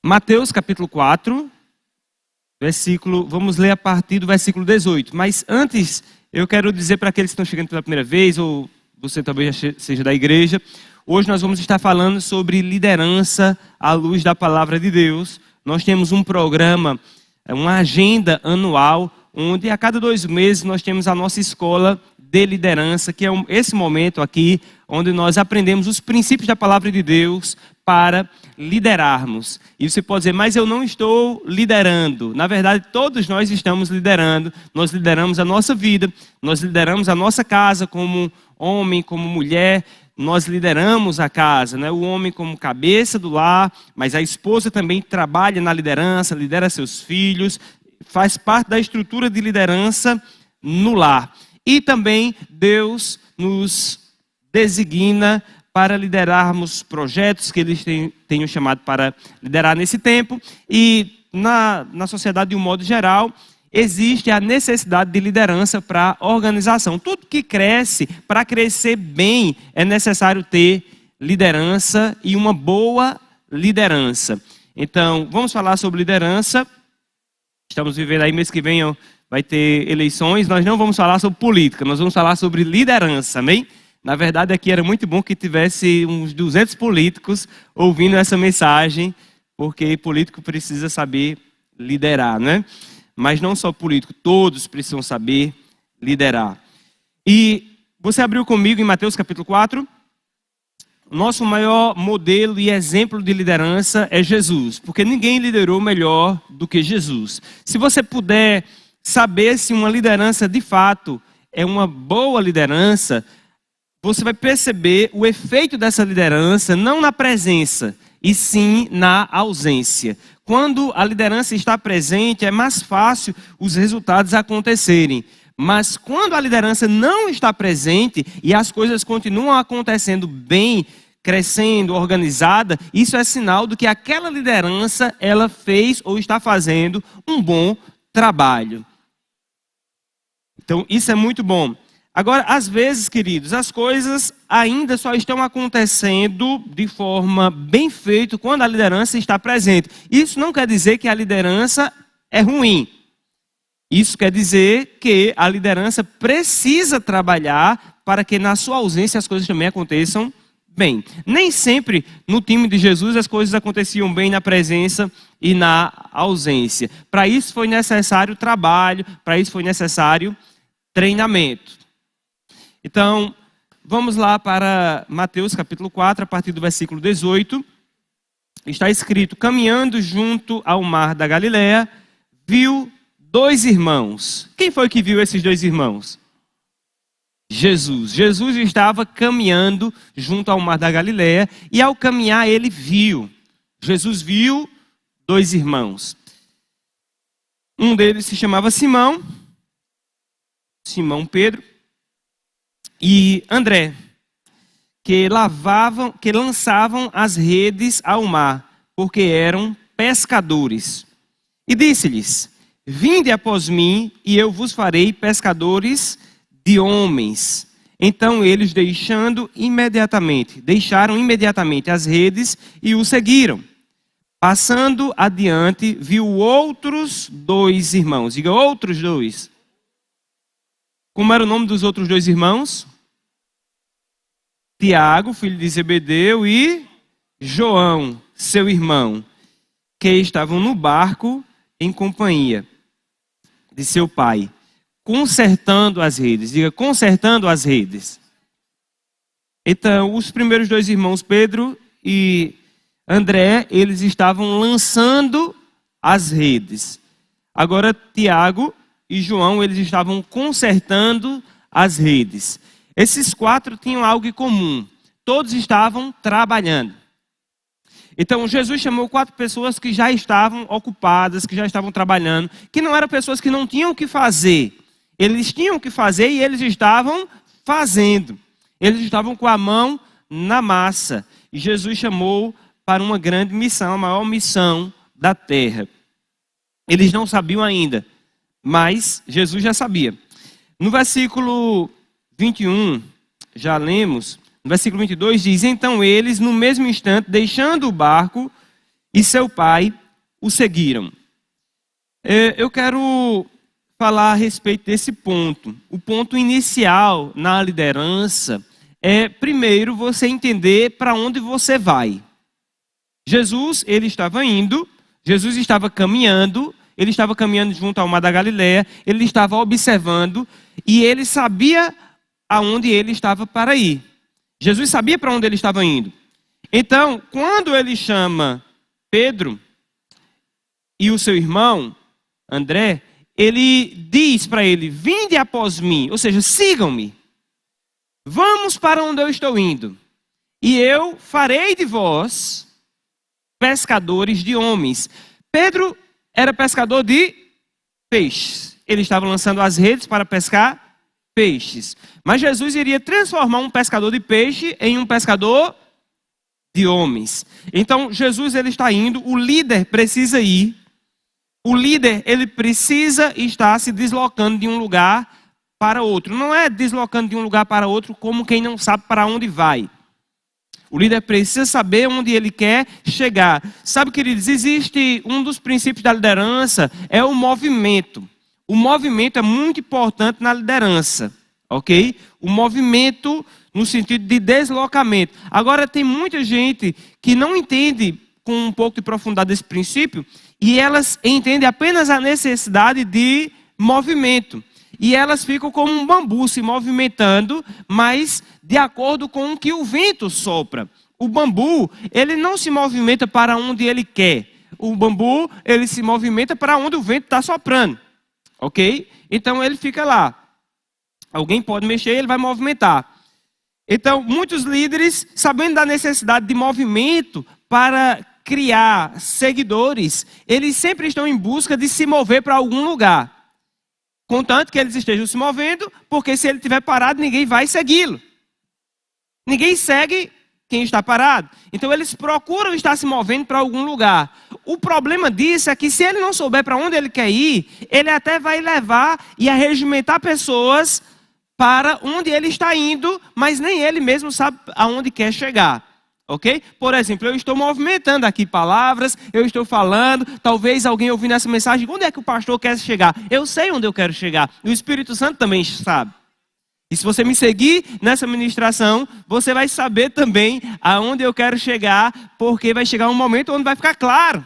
Mateus capítulo 4, vamos ler a partir do versículo 18. Mas antes, eu quero dizer para aqueles que estão chegando pela primeira vez, ou você talvez já seja da igreja, hoje nós vamos estar falando sobre liderança à luz da palavra de Deus. Nós temos um programa, uma agenda anual, onde a cada 2 meses nós temos a nossa escola de liderança, que é esse momento aqui, onde nós aprendemos os princípios da palavra de Deus para liderarmos. E você pode dizer, mas eu não estou liderando. Na verdade, todos nós estamos liderando. Nós lideramos a nossa vida, nós lideramos a nossa casa como homem, como mulher. Nós lideramos a casa, né? O homem como cabeça do lar, mas a esposa também trabalha na liderança, lidera seus filhos, faz parte da estrutura de liderança no lar. E também Deus nos designa para liderarmos projetos que eles tenham chamado para liderar nesse tempo. E na sociedade, de um modo geral, existe a necessidade de liderança para a organização. Tudo que cresce, para crescer bem, é necessário ter liderança e uma boa liderança. Então, vamos falar sobre liderança. Estamos vivendo aí, mês que vem vai ter eleições. Nós não vamos falar sobre política, nós vamos falar sobre liderança, amém? Na verdade, aqui era muito bom que tivesse uns 200 políticos ouvindo essa mensagem, porque político precisa saber liderar, né? Mas não só político, todos precisam saber liderar. E você abriu comigo em Mateus capítulo 4. Nosso maior modelo e exemplo de liderança é Jesus, porque ninguém liderou melhor do que Jesus. Se você puder saber se uma liderança de fato é uma boa liderança, você vai perceber o efeito dessa liderança não na presença, e sim na ausência. Quando a liderança está presente, é mais fácil os resultados acontecerem. Mas quando a liderança não está presente e as coisas continuam acontecendo bem, crescendo, organizada, isso é sinal de que aquela liderança, ela fez ou está fazendo um bom trabalho. Então, isso é muito bom. Agora, às vezes, queridos, as coisas ainda só estão acontecendo de forma bem feita quando a liderança está presente. Isso não quer dizer que a liderança é ruim. Isso quer dizer que a liderança precisa trabalhar para que na sua ausência as coisas também aconteçam bem. Nem sempre no time de Jesus as coisas aconteciam bem na presença e na ausência. Para isso foi necessário trabalho, para isso foi necessário treinamento. Então, vamos lá para Mateus capítulo 4, a partir do versículo 18. Está escrito: caminhando junto ao mar da Galileia, viu 2 irmãos. Quem foi que viu esses 2 irmãos? Jesus. Jesus estava caminhando junto ao mar da Galileia e ao caminhar ele viu. Jesus viu 2 irmãos. Um deles se chamava Simão Pedro, e André, que lançavam as redes ao mar, porque eram pescadores. E disse-lhes: vinde após mim, e eu vos farei pescadores de homens. Então eles deixaram imediatamente as redes e o seguiram. Passando adiante, viu outros 2 irmãos. Diga, outros 2. Como era o nome dos outros 2 irmãos? Tiago, filho de Zebedeu, e João, seu irmão, que estavam no barco em companhia de seu pai, consertando as redes. Diga, consertando as redes. Então, os primeiros 2 irmãos, Pedro e André, eles estavam lançando as redes. Agora, Tiago e João, eles estavam consertando as redes. Esses 4 tinham algo em comum. Todos estavam trabalhando. Então, Jesus chamou 4 pessoas que já estavam ocupadas, que já estavam trabalhando, que não eram pessoas que não tinham o que fazer. Eles tinham o que fazer e eles estavam fazendo. Eles estavam com a mão na massa. E Jesus chamou para uma grande missão, a maior missão da terra. Eles não sabiam ainda, mas Jesus já sabia. No versículo 21, já lemos, no versículo 22 diz: então eles, no mesmo instante, deixando o barco, e seu pai o seguiram. Eu quero falar a respeito desse ponto. O ponto inicial na liderança é, primeiro, você entender para onde você vai. Jesus, ele estava indo, Jesus estava caminhando, ele estava caminhando junto ao mar da Galileia, ele estava observando e ele sabia aonde ele estava para ir. Jesus sabia para onde ele estava indo. Então, quando ele chama Pedro e o seu irmão, André, ele diz para ele: vinde após mim, ou seja, sigam-me. Vamos para onde eu estou indo, e eu farei de vós pescadores de homens. Pedro era pescador de peixes. Ele estava lançando as redes para pescar peixes. Mas Jesus iria transformar um pescador de peixe em um pescador de homens. Então, Jesus, ele está indo, o líder precisa ir. O líder, ele precisa estar se deslocando de um lugar para outro. Não é deslocando de um lugar para outro como quem não sabe para onde vai. O líder precisa saber onde ele quer chegar. Sabe, queridos, existe um dos princípios da liderança, é o movimento. O movimento é muito importante na liderança, ok? O movimento no sentido de deslocamento. Agora, tem muita gente que não entende com um pouco de profundidade esse princípio e elas entendem apenas a necessidade de movimento. E elas ficam como um bambu se movimentando, mas de acordo com o que o vento sopra. O bambu, ele não se movimenta para onde ele quer. O bambu, ele se movimenta para onde o vento está soprando. Ok? Então ele fica lá. Alguém pode mexer, ele vai movimentar. Então, muitos líderes, sabendo da necessidade de movimento para criar seguidores, eles sempre estão em busca de se mover para algum lugar. Contanto que eles estejam se movendo, porque se ele estiver parado, ninguém vai segui-lo. Ninguém segue quem está parado. Então eles procuram estar se movendo para algum lugar. O problema disso é que se ele não souber para onde ele quer ir, ele até vai levar e arregimentar pessoas para onde ele está indo, mas nem ele mesmo sabe aonde quer chegar. Ok? Por exemplo, eu estou movimentando aqui palavras, eu estou falando, talvez alguém ouvindo essa mensagem, onde é que o pastor quer chegar? Eu sei onde eu quero chegar, e o Espírito Santo também sabe. E se você me seguir nessa ministração, você vai saber também aonde eu quero chegar, porque vai chegar um momento onde vai ficar claro.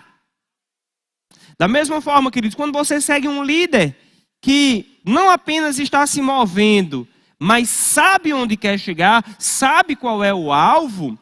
Da mesma forma, queridos, quando você segue um líder que não apenas está se movendo, mas sabe onde quer chegar, sabe qual é o alvo,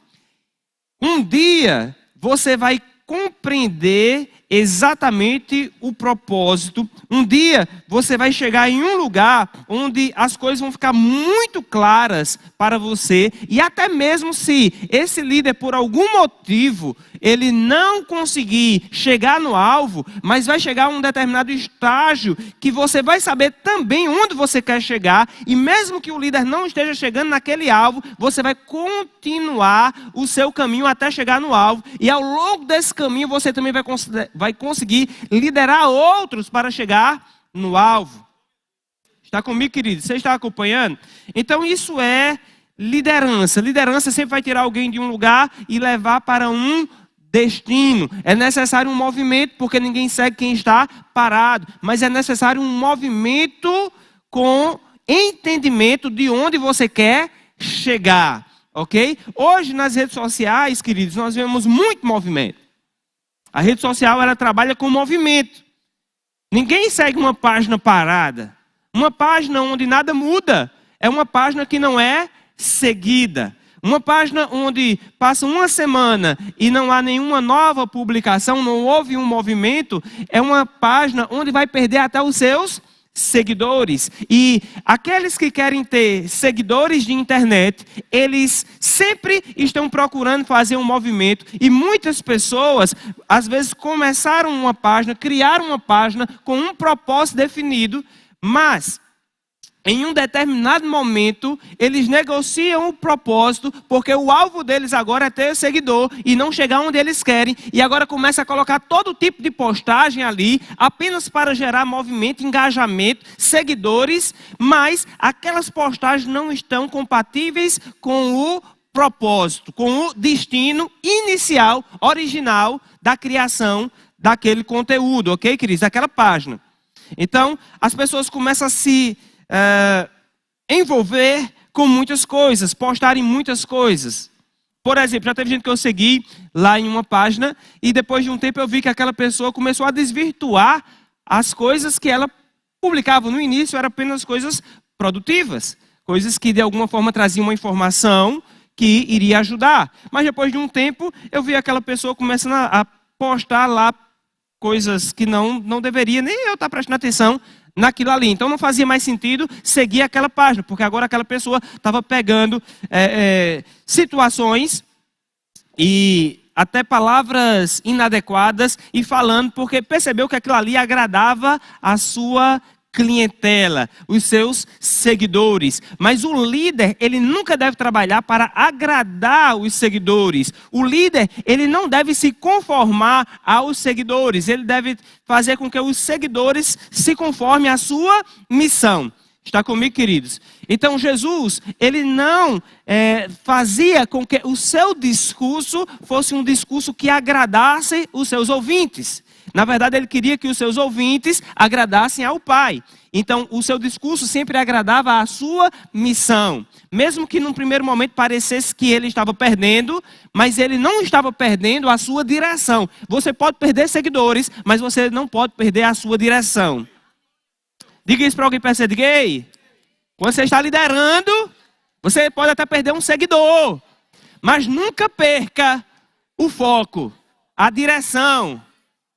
um dia você vai compreender exatamente o propósito. Um dia você vai chegar em um lugar onde as coisas vão ficar muito claras para você. E até mesmo se esse líder, por algum motivo, ele não conseguir chegar no alvo, mas vai chegar a um determinado estágio que você vai saber também onde você quer chegar. E mesmo que o líder não esteja chegando naquele alvo, você vai continuar o seu caminho até chegar no alvo. E ao longo desse caminho você também vai conseguir liderar outros para chegar no alvo. Está comigo, querido? Você está acompanhando? Então isso é liderança. Liderança sempre vai tirar alguém de um lugar e levar para um destino. É necessário um movimento, porque ninguém segue quem está parado. Mas é necessário um movimento com entendimento de onde você quer chegar. Ok? Hoje nas redes sociais, queridos, nós vemos muito movimento. A rede social, ela trabalha com movimento. Ninguém segue uma página parada. Uma página onde nada muda é uma página que não é seguida. Uma página onde passa uma semana e não há nenhuma nova publicação, não houve um movimento, é uma página onde vai perder até os seus seguidores. E aqueles que querem ter seguidores de internet, eles sempre estão procurando fazer um movimento. E muitas pessoas, às vezes, começaram uma página, criaram uma página com um propósito definido, mas em um determinado momento, eles negociam o propósito, porque o alvo deles agora é ter seguidor e não chegar onde eles querem. E agora começa a colocar todo tipo de postagem ali, apenas para gerar movimento, engajamento, seguidores. Mas aquelas postagens não estão compatíveis com o propósito, com o destino inicial, original da criação daquele conteúdo, ok, queridos? Daquela página. Então, as pessoas começam a se envolver com muitas coisas, postarem muitas coisas. Por exemplo, já teve gente que eu segui lá em uma página e depois de um tempo eu vi que aquela pessoa começou a desvirtuar as coisas que ela publicava. No início eram apenas coisas produtivas, coisas que de alguma forma traziam uma informação que iria ajudar. Mas depois de um tempo eu vi aquela pessoa começando a postar lá coisas que não deveria nem eu estar prestando atenção naquilo ali. Então não fazia mais sentido seguir aquela página, porque agora aquela pessoa estava pegando situações e até palavras inadequadas e falando porque percebeu que aquilo ali agradava a sua clientela, os seus seguidores. Mas o líder, ele nunca deve trabalhar para agradar os seguidores. O líder, ele não deve se conformar aos seguidores. Ele deve fazer com que os seguidores se conformem à sua missão. Está comigo, queridos? Então Jesus, ele não fazia com que o seu discurso fosse um discurso que agradasse os seus ouvintes. Na verdade, ele queria que os seus ouvintes agradassem ao Pai. Então, o seu discurso sempre agradava a sua missão. Mesmo que num primeiro momento parecesse que ele estava perdendo, mas ele não estava perdendo a sua direção. Você pode perder seguidores, mas você não pode perder a sua direção. Diga isso para alguém perto, diga, ei, quando você está liderando, você pode até perder um seguidor, mas nunca perca o foco, a direção,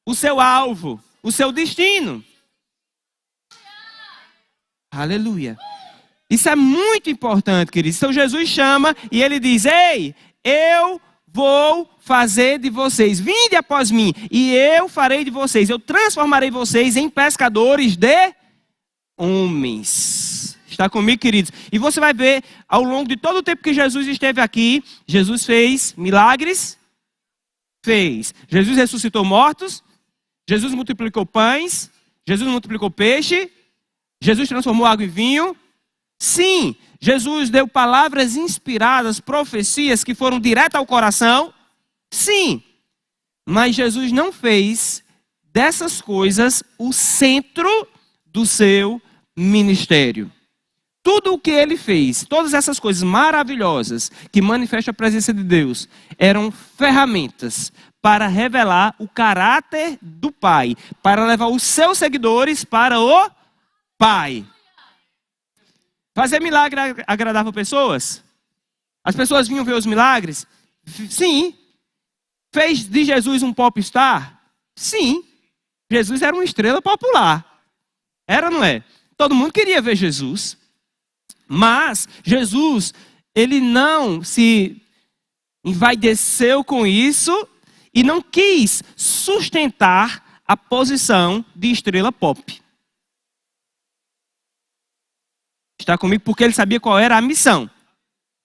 o seu alvo, o seu destino. Aleluia. Isso é muito importante, queridos. Então Jesus chama e ele diz, ei, eu vou fazer de vocês, vinde após mim, e eu farei de vocês, eu transformarei vocês em pescadores de homens. Está comigo, queridos? E você vai ver, ao longo de todo o tempo que Jesus esteve aqui, Jesus fez milagres, fez. Jesus ressuscitou mortos, Jesus multiplicou pães, Jesus multiplicou peixe, Jesus transformou água em vinho. Sim, Jesus deu palavras inspiradas, profecias que foram direto ao coração. Sim, mas Jesus não fez dessas coisas o centro do seu ministério. Tudo o que ele fez, todas essas coisas maravilhosas que manifestam a presença de Deus, eram ferramentas para revelar o caráter do Pai, para levar os seus seguidores para o Pai. Fazer milagre agradava pessoas? As pessoas vinham ver os milagres? Sim. Fez de Jesus um popstar? Sim. Jesus era uma estrela popular. Era ou não é? Todo mundo queria ver Jesus. Mas Jesus, ele não se envaideceu com isso e não quis sustentar a posição de estrela pop. Está comigo? Porque ele sabia qual era a missão.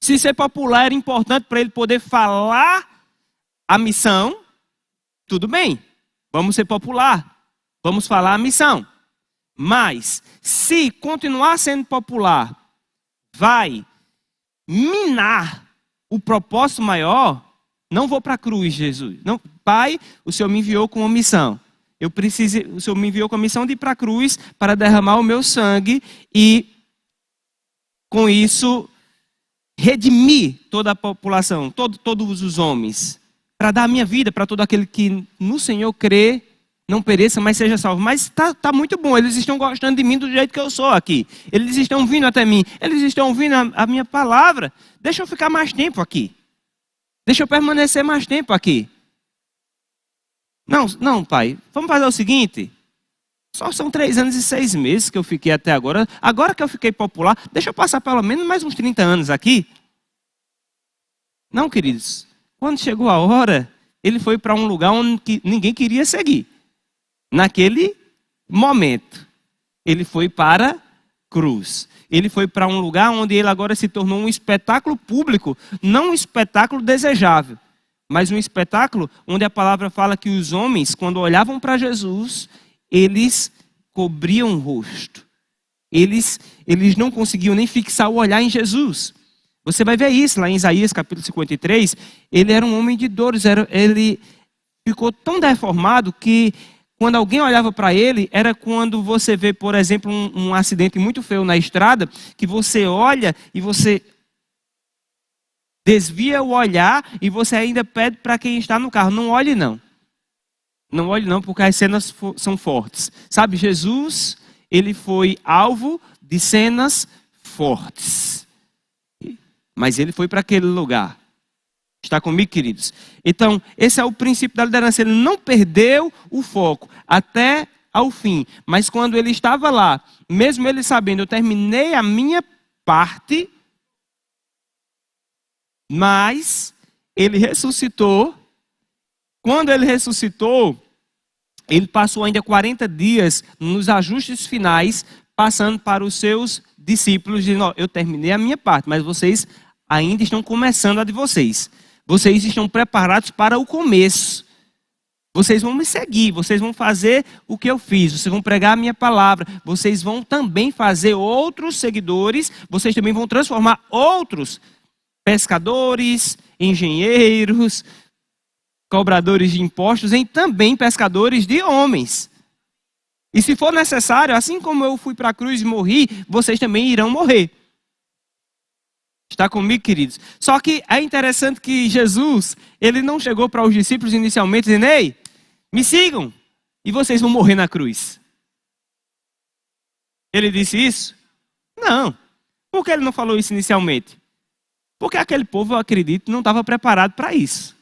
Se ser popular era importante para ele poder falar a missão, tudo bem. Vamos ser popular. Vamos falar a missão. Mas, se continuar sendo popular, vai minar o propósito maior, não vou para a cruz, Jesus. Não, Pai, o Senhor me enviou com uma missão. O Senhor me enviou com a missão de ir para a cruz para derramar o meu sangue e, com isso, redimir toda a população, todos os homens, para dar a minha vida para todo aquele que no Senhor crê, não pereça, mas seja salvo. Mas tá muito bom, eles estão gostando de mim do jeito que eu sou aqui. Eles estão vindo até mim, eles estão ouvindo a minha palavra. Deixa eu ficar mais tempo aqui. Deixa eu permanecer mais tempo aqui. Não, pai, vamos fazer o seguinte. Só são 3 anos e 6 meses que eu fiquei até agora. Agora que eu fiquei popular, deixa eu passar pelo menos mais uns 30 anos aqui. Não, queridos. Quando chegou a hora, ele foi para um lugar onde ninguém queria seguir. Naquele momento, ele foi para a cruz. Ele foi para um lugar onde ele agora se tornou um espetáculo público, não um espetáculo desejável, mas um espetáculo onde a palavra fala que os homens, quando olhavam para Jesus, eles cobriam o rosto. Eles não conseguiam nem fixar o olhar em Jesus. Você vai ver isso lá em Isaías capítulo 53. Ele era um homem de dores, ele ficou tão deformado que quando alguém olhava para ele, era quando você vê, por exemplo, um acidente muito feio na estrada, que você olha e você desvia o olhar e você ainda pede para quem está no carro, não olhe não. Não olhe não, porque as cenas são fortes. Sabe, Jesus, ele foi alvo de cenas fortes. Mas ele foi para aquele lugar. Está comigo, queridos? Então, esse é o princípio da liderança. Ele não perdeu o foco até ao fim. Mas quando ele estava lá, mesmo ele sabendo, eu terminei a minha parte, mas ele ressuscitou. Quando ele ressuscitou, ele passou ainda 40 dias nos ajustes finais, passando para os seus discípulos, dizendo, eu terminei a minha parte, mas vocês ainda estão começando a de vocês. Vocês estão preparados para o começo. Vocês vão me seguir, vocês vão fazer o que eu fiz, vocês vão pregar a minha palavra, vocês vão também fazer outros seguidores, vocês também vão transformar outros pescadores, engenheiros, cobradores de impostos em também pescadores de homens. E se for necessário, assim como eu fui para a cruz e morri, vocês também irão morrer. Está comigo, queridos? Só que é interessante que Jesus, ele não chegou para os discípulos inicialmente dizendo, ei, me sigam e vocês vão morrer na cruz. Ele disse isso? Não. Por que ele não falou isso inicialmente? Porque aquele povo, eu acredito, não estava preparado para isso.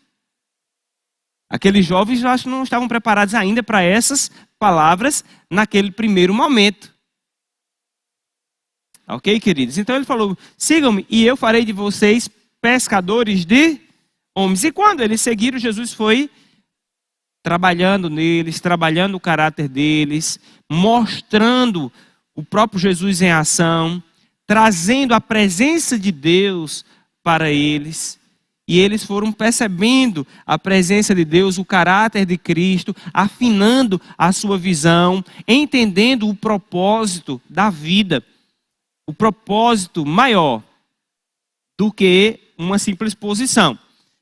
Aqueles jovens, eu acho que não estavam preparados ainda para essas palavras naquele primeiro momento. Ok, queridos? Então ele falou, sigam-me e eu farei de vocês pescadores de homens. E quando eles seguiram, Jesus foi trabalhando neles, trabalhando o caráter deles, mostrando o próprio Jesus em ação, trazendo a presença de Deus para eles. E eles foram percebendo a presença de Deus, o caráter de Cristo, afinando a sua visão, entendendo o propósito da vida. O propósito maior do que uma simples posição.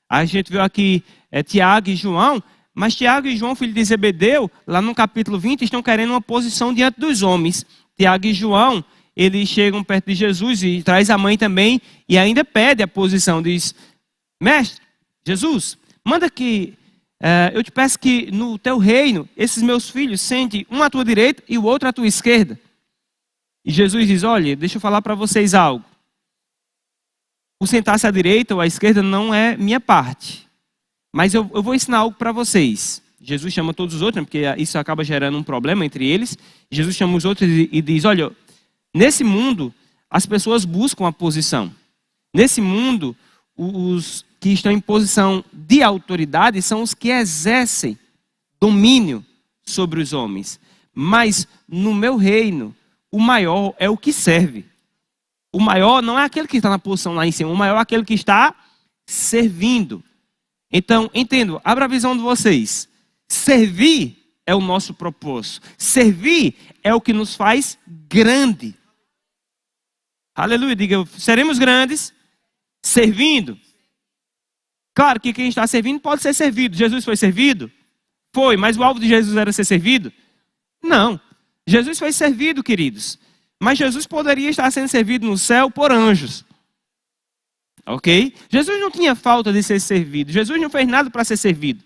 A gente viu aqui Tiago e João, mas Tiago e João, filho de Zebedeu, lá no capítulo 20, estão querendo uma posição diante dos homens. Tiago e João, eles chegam perto de Jesus e traz a mãe também e ainda pede a posição, diz, mestre, Jesus, manda que eu te peço que no teu reino, esses meus filhos sentem um à tua direita e o outro à tua esquerda. E Jesus diz, olha, deixa eu falar para vocês algo. O sentar-se à direita ou à esquerda não é minha parte. Mas eu vou ensinar algo para vocês. Jesus chama todos os outros, porque isso acaba gerando um problema entre eles. Jesus chama os outros e diz, olha, nesse mundo as pessoas buscam a posição. Nesse mundo, os que estão em posição de autoridade são os que exercem domínio sobre os homens. Mas no meu reino, o maior é o que serve. O maior não é aquele que está na posição lá em cima. O maior é aquele que está servindo. Então, entendo, abra a visão de vocês. Servir é o nosso propósito. Servir é o que nos faz grande. Aleluia, diga, seremos grandes servindo. Claro que quem está servindo pode ser servido. Jesus foi servido? Foi, mas o alvo de Jesus era ser servido? Não. Jesus foi servido, queridos. Mas Jesus poderia estar sendo servido no céu por anjos. Ok? Jesus não tinha falta de ser servido. Jesus não fez nada para ser servido.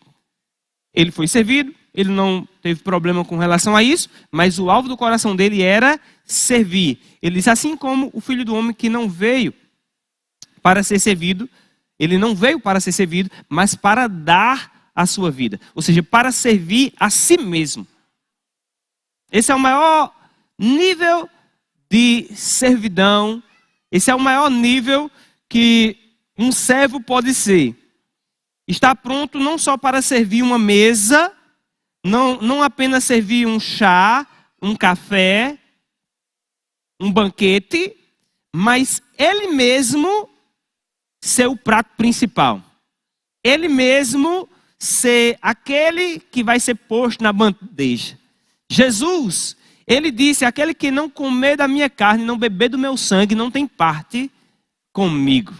Ele foi servido, ele não teve problema com relação a isso, mas o alvo do coração dele era servir. Ele diz, assim como o Filho do Homem que não veio para ser servido, ele não veio para ser servido, mas para dar a sua vida. Ou seja, para servir a si mesmo. Esse é o maior nível de servidão. Esse é o maior nível que um servo pode ser. Está pronto não só para servir uma mesa, não apenas servir um chá, um café, um banquete, mas ele mesmo ser o prato principal. Ele mesmo ser aquele que vai ser posto na bandeja. Jesus, ele disse, aquele que não comer da minha carne, não beber do meu sangue, não tem parte comigo.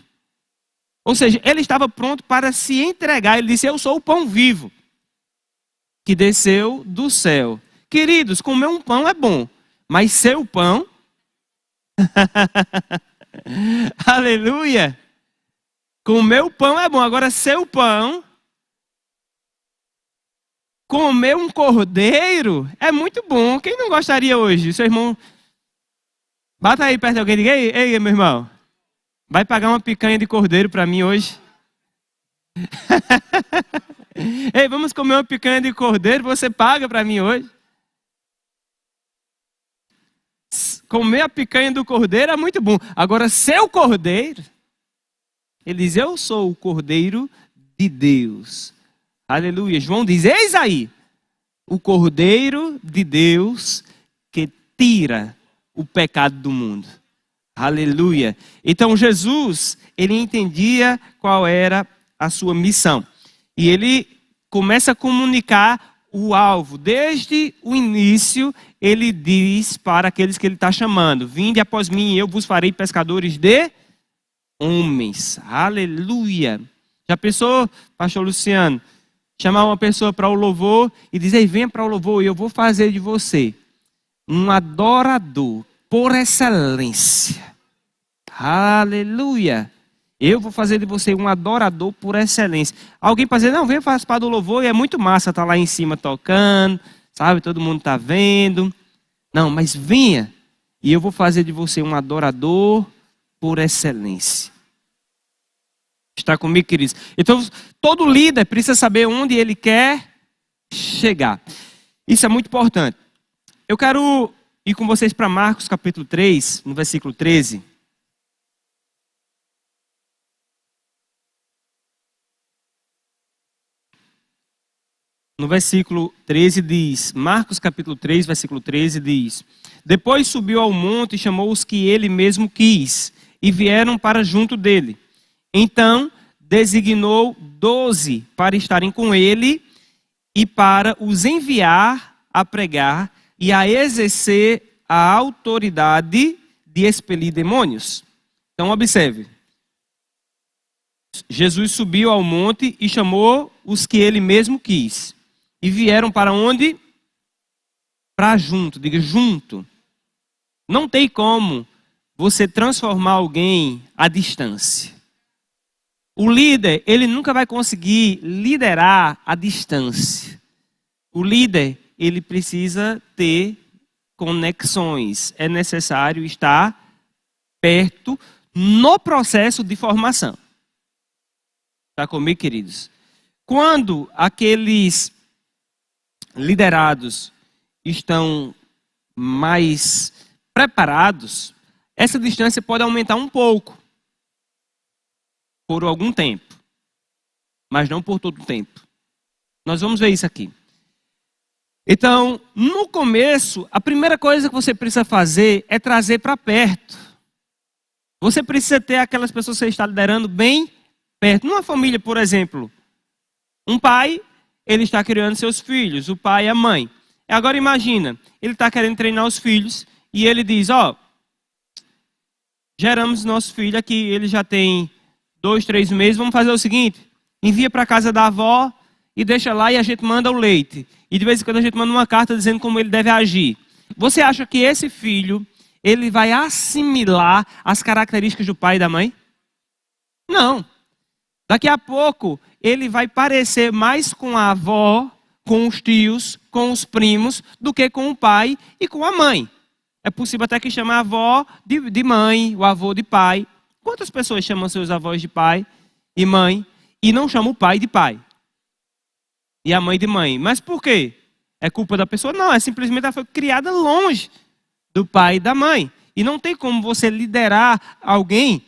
Ou seja, ele estava pronto para se entregar. Ele disse, eu sou o pão vivo. que desceu do céu. Queridos, comer um pão é bom, mas seu pão... Aleluia! Comer o pão é bom, agora seu pão... Comer um cordeiro é muito bom. Quem não gostaria hoje? Seu irmão... Bata aí perto de alguém e diga, ei, meu irmão, vai pagar uma picanha de cordeiro para mim hoje? Ei, vamos comer uma picanha de cordeiro, você paga para mim hoje? Comer a picanha do cordeiro é muito bom. Agora, seu cordeiro, ele diz, eu sou o cordeiro de Deus. Aleluia. João diz, eis aí, o cordeiro de Deus que tira o pecado do mundo. Aleluia. Então Jesus, ele entendia qual era a sua missão. E ele começa a comunicar o alvo. Desde o início, ele diz para aqueles que ele está chamando, vinde após mim, eu vos farei pescadores de homens. Aleluia. Já pensou, pastor Luciano, chamar uma pessoa para o louvor e dizer, venha para o louvor e eu vou fazer de você um adorador por excelência. Aleluia. Eu vou fazer de você um adorador por excelência. Alguém pode dizer, não, venha participar do louvor e é muito massa estar lá em cima tocando, sabe, todo mundo está vendo. Não, mas venha e eu vou fazer de você um adorador por excelência. Está comigo, queridos? Então, todo líder precisa saber onde ele quer chegar. Isso é muito importante. Eu quero ir com vocês para Marcos capítulo 3, no versículo 13. No versículo 13 diz, Marcos capítulo 3, versículo 13 diz, depois subiu ao monte e chamou os que ele mesmo quis, e vieram para junto dele. Então, designou 12 para estarem com ele e para os enviar a pregar e a exercer a autoridade de expelir demônios. Então, observe. Jesus subiu ao monte e chamou os que ele mesmo quis. E vieram para onde? Para junto, diga junto. Não tem como você transformar alguém à distância. O líder, ele nunca vai conseguir liderar à distância. O líder, ele precisa ter conexões. É necessário estar perto no processo de formação. Está comigo, queridos? Quando aqueles liderados estão mais preparados, essa distância pode aumentar um pouco. Por algum tempo. Mas não por todo o tempo. Nós vamos ver isso aqui. Então, no começo, a primeira coisa que você precisa fazer é trazer para perto. Você precisa ter aquelas pessoas que você está liderando bem perto. Numa família, por exemplo, um pai, ele está criando seus filhos, o pai e a mãe. Agora imagina, ele está querendo treinar os filhos e ele diz, geramos nosso filho aqui, ele já tem 2, 3 meses, vamos fazer o seguinte, envia para a casa da avó e deixa lá e a gente manda o leite. E de vez em quando a gente manda uma carta dizendo como ele deve agir. Você acha que esse filho, ele vai assimilar as características do pai e da mãe? Não. Daqui a pouco, ele vai parecer mais com a avó, com os tios, com os primos, do que com o pai e com a mãe. É possível até que chame a avó de mãe, o avô de pai. Quantas pessoas chamam seus avós de pai e mãe e não chamam o pai de pai? E a mãe de mãe. Mas por quê? É culpa da pessoa? Não, é simplesmente ela foi criada longe do pai e da mãe. E não tem como você liderar alguém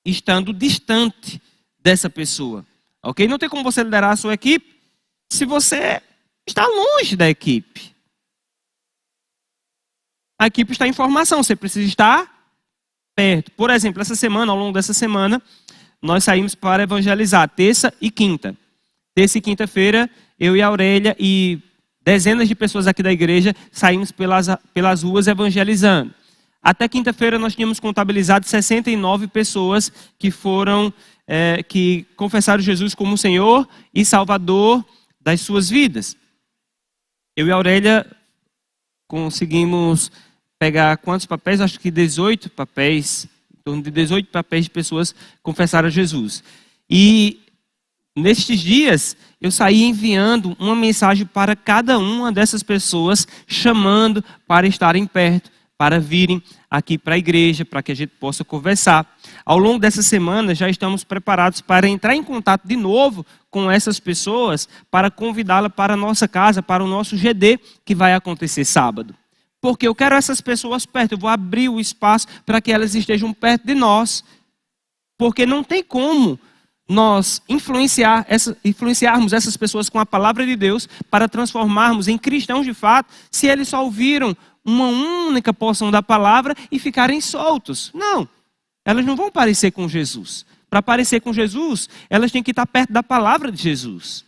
estando distante dessa pessoa. Ok? Não tem como você liderar a sua equipe se você está longe da equipe. A equipe está em formação, você precisa estar perto. Por exemplo, essa semana, ao longo dessa semana, nós saímos para evangelizar, terça e quinta. Terça e quinta-feira, eu e a Aurélia e dezenas de pessoas aqui da igreja saímos pelas ruas evangelizando. Até quinta-feira nós tínhamos contabilizado 69 pessoas que foram, que confessaram Jesus como Senhor e Salvador das suas vidas. eu e a Aurélia conseguimos pegar quantos papéis? Acho que 18 papéis, em torno de 18 papéis de pessoas confessaram a Jesus. E nestes dias, eu saí enviando uma mensagem para cada uma dessas pessoas, chamando para estarem perto, para virem aqui para a igreja, para que a gente possa conversar. Ao longo dessa semana, já estamos preparados para entrar em contato de novo com essas pessoas, para convidá-la para a nossa casa, para o nosso GD, que vai acontecer sábado. Porque eu quero essas pessoas perto, eu vou abrir o espaço para que elas estejam perto de nós. Porque não tem como nós influenciarmos essas pessoas com a palavra de Deus para transformarmos em cristãos de fato, se eles só ouviram uma única porção da palavra e ficarem soltos. Não, elas não vão parecer com Jesus. Para parecer com Jesus, elas têm que estar perto da palavra de Jesus.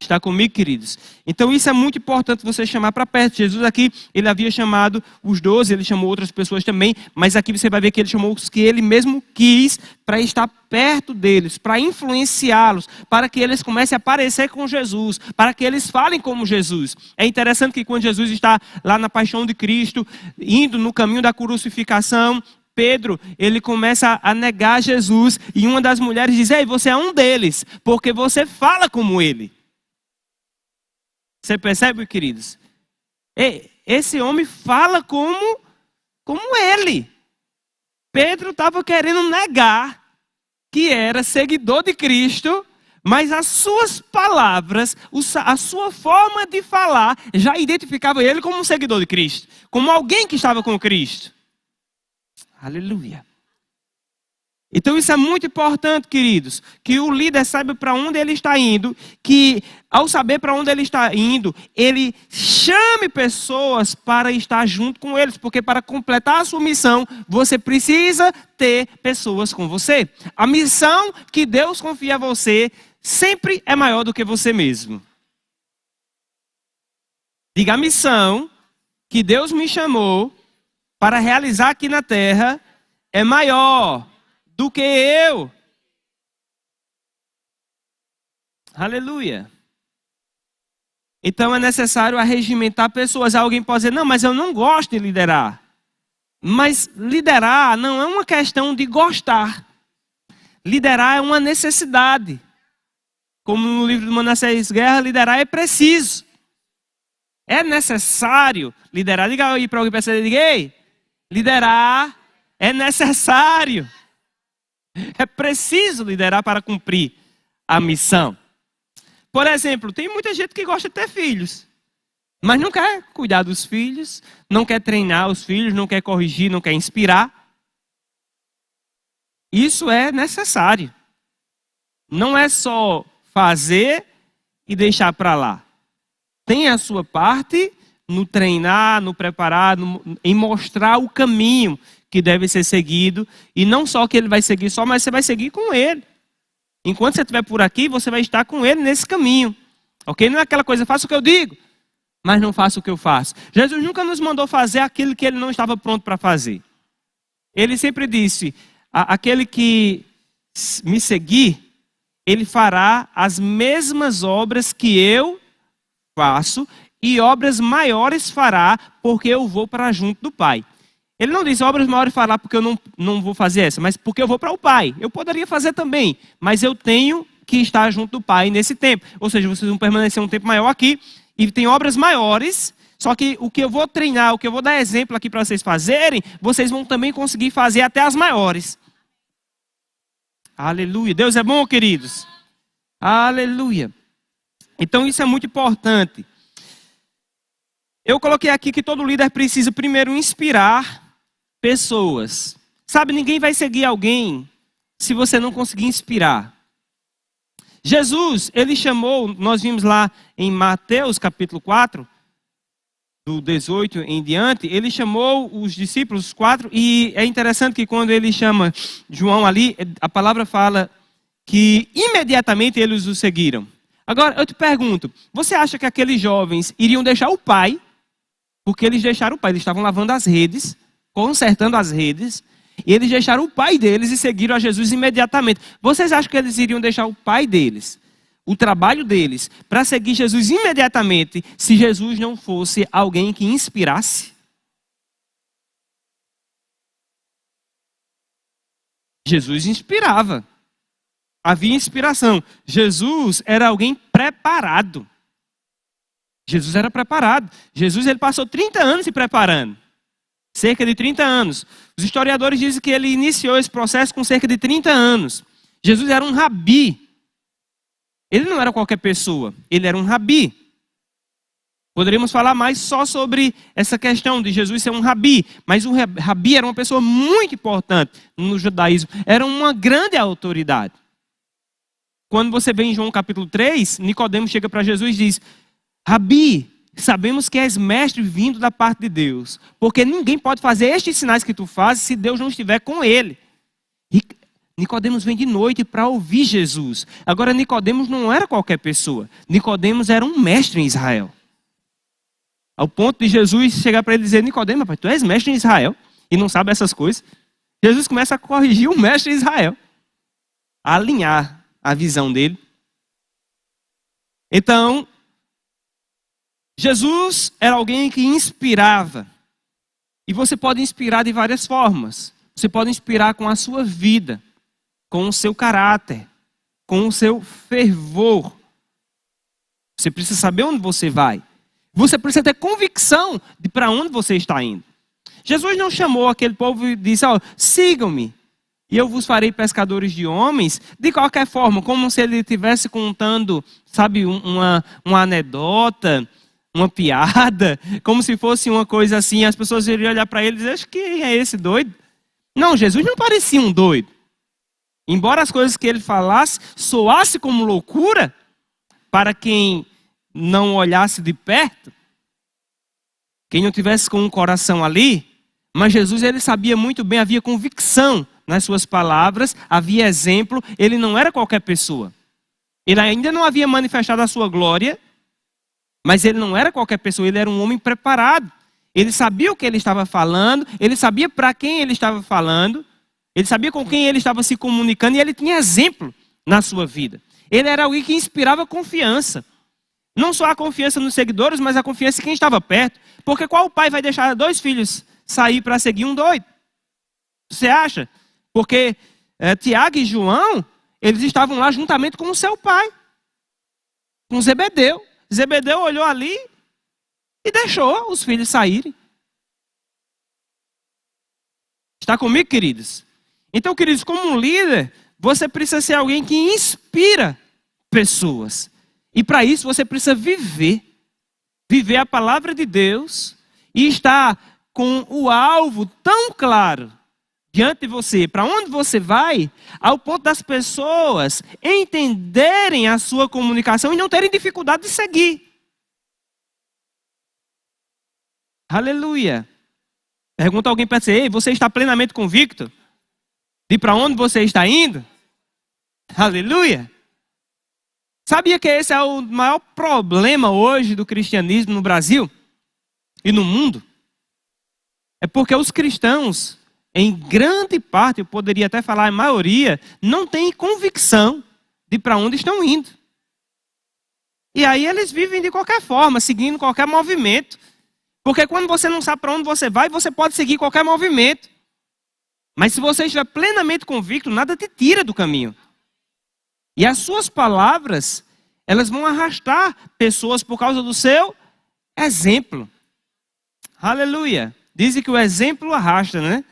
Está comigo, queridos? Então isso é muito importante você chamar para perto. Jesus aqui, ele havia chamado os 12, ele chamou outras pessoas também, mas aqui você vai ver que ele chamou os que ele mesmo quis para estar perto deles, para influenciá-los, para que eles comecem a parecer com Jesus, para que eles falem como Jesus. É interessante que quando Jesus está lá na paixão de Cristo, indo no caminho da crucificação, Pedro, ele começa a negar Jesus e uma das mulheres diz: ei, você é um deles, porque você fala como ele. Você percebe, queridos? Esse homem fala como ele. Pedro estava querendo negar que era seguidor de Cristo, mas as suas palavras, a sua forma de falar, já identificava ele como um seguidor de Cristo, como alguém que estava com Cristo. Aleluia. Então isso é muito importante, queridos, que o líder saiba para onde ele está indo, que ao saber para onde ele está indo, ele chame pessoas para estar junto com eles, porque para completar a sua missão, você precisa ter pessoas com você. A missão que Deus confia a você sempre é maior do que você mesmo. Diga: a missão que Deus me chamou para realizar aqui na terra é maior do que eu. Aleluia. Então é necessário arregimentar pessoas. Alguém pode dizer: não, mas eu não gosto de liderar. Mas liderar não é uma questão de gostar. Liderar é uma necessidade. Como no livro de Manassés Guerra, liderar é preciso. É necessário liderar. Diga aí para alguém pensar: ei, liderar é necessário. É preciso liderar para cumprir a missão. Por exemplo, tem muita gente que gosta de ter filhos, mas não quer cuidar dos filhos, não quer treinar os filhos, não quer corrigir, não quer inspirar. Isso é necessário. Não é só fazer e deixar para lá. Tem a sua parte no treinar, no preparar, em mostrar o caminho que deve ser seguido, e não só que ele vai seguir só, mas você vai seguir com ele. Enquanto você estiver por aqui, você vai estar com ele nesse caminho. Ok? Não é aquela coisa: faça o que eu digo, mas não faça o que eu faço. Jesus nunca nos mandou fazer aquilo que ele não estava pronto para fazer. Ele sempre disse: aquele que me seguir, ele fará as mesmas obras que eu faço, e obras maiores fará, porque eu vou para junto do Pai. Ele não diz obras maiores fará porque eu não vou fazer essa, mas porque eu vou para o Pai. Eu poderia fazer também, mas eu tenho que estar junto do Pai nesse tempo. Ou seja, vocês vão permanecer um tempo maior aqui, e tem obras maiores, só que o que eu vou treinar, o que eu vou dar exemplo aqui para vocês fazerem, vocês vão também conseguir fazer até as maiores. Aleluia. Deus é bom, queridos. Aleluia. Então isso é muito importante. Eu coloquei aqui que todo líder precisa primeiro inspirar pessoas. Sabe, ninguém vai seguir alguém se você não conseguir inspirar. Jesus, ele chamou, nós vimos lá em Mateus capítulo 4, do 18 em diante, ele chamou os discípulos, os 4, e é interessante que quando ele chama João ali, a palavra fala que imediatamente eles o seguiram. Agora, eu te pergunto, você acha que aqueles jovens iriam deixar o pai? Porque eles deixaram o pai, eles estavam lavando as redes, consertando as redes, e eles deixaram o pai deles e seguiram a Jesus imediatamente. Vocês acham que eles iriam deixar o pai deles, o trabalho deles para seguir Jesus imediatamente se Jesus não fosse alguém que inspirasse? Jesus inspirava. Havia inspiração. Jesus era alguém preparado. Jesus era preparado. Jesus ele passou 30 anos se preparando. Cerca de 30 anos. Os historiadores dizem que ele iniciou esse processo com cerca de 30 anos. Jesus era um rabi. Ele não era qualquer pessoa. Ele era um rabi. Poderíamos falar mais só sobre essa questão de Jesus ser um rabi. Mas o rabi era uma pessoa muito importante no judaísmo. Era uma grande autoridade. Quando você vê em João capítulo 3, Nicodemo chega para Jesus e diz: Rabi, sabemos que és mestre vindo da parte de Deus, porque ninguém pode fazer estes sinais que tu fazes se Deus não estiver com ele. E Nicodemos vem de noite para ouvir Jesus. Agora, Nicodemos não era qualquer pessoa. Nicodemos era um mestre em Israel. Ao ponto de Jesus chegar para ele e dizer: Nicodemo, rapaz, tu és mestre em Israel e não sabe essas coisas. Jesus começa a corrigir o mestre em Israel, a alinhar a visão dele. Então, Jesus era alguém que inspirava. E você pode inspirar de várias formas. Você pode inspirar com a sua vida, com o seu caráter, com o seu fervor. Você precisa saber onde você vai. Você precisa ter convicção de para onde você está indo. Jesus não chamou aquele povo e disse: ó, sigam-me e eu vos farei pescadores de homens, de qualquer forma, como se ele estivesse contando, sabe, uma anedota, uma piada, como se fosse uma coisa assim, as pessoas iriam olhar para ele e dizer: acho que é esse doido. Não, Jesus não parecia um doido. Embora as coisas que ele falasse soasse como loucura, para quem não olhasse de perto, quem não tivesse com um coração ali, mas Jesus ele sabia muito bem, havia convicção nas suas palavras, havia exemplo, ele não era qualquer pessoa. Ele ainda não havia manifestado a sua glória, mas ele não era qualquer pessoa, ele era um homem preparado. Ele sabia o que ele estava falando, ele sabia para quem ele estava falando, ele sabia com quem ele estava se comunicando e ele tinha exemplo na sua vida. Ele era alguém que inspirava confiança. Não só a confiança nos seguidores, mas a confiança em quem estava perto. Porque qual pai vai deixar 2 filhos sair para seguir um doido? Você acha? Porque Tiago e João, eles estavam lá juntamente com o seu pai, com Zebedeu. Zebedeu olhou ali e deixou os filhos saírem. Está comigo, queridos? Então, queridos, como um líder, você precisa ser alguém que inspira pessoas. E para isso você precisa viver a palavra de Deus e estar com o alvo tão claro diante de você, para onde você vai, ao ponto das pessoas entenderem a sua comunicação e não terem dificuldade de seguir. Aleluia. Pergunta alguém para você: ei, você está plenamente convicto de para onde você está indo? Aleluia. Sabia que esse é o maior problema hoje do cristianismo no Brasil e no mundo? É porque os cristãos, em grande parte, eu poderia até falar a maioria, não têm convicção de para onde estão indo. E aí eles vivem de qualquer forma, seguindo qualquer movimento. Porque quando você não sabe para onde você vai, você pode seguir qualquer movimento. Mas se você estiver plenamente convicto, nada te tira do caminho. E as suas palavras, elas vão arrastar pessoas por causa do seu exemplo. Aleluia. Dizem que o exemplo arrasta, né?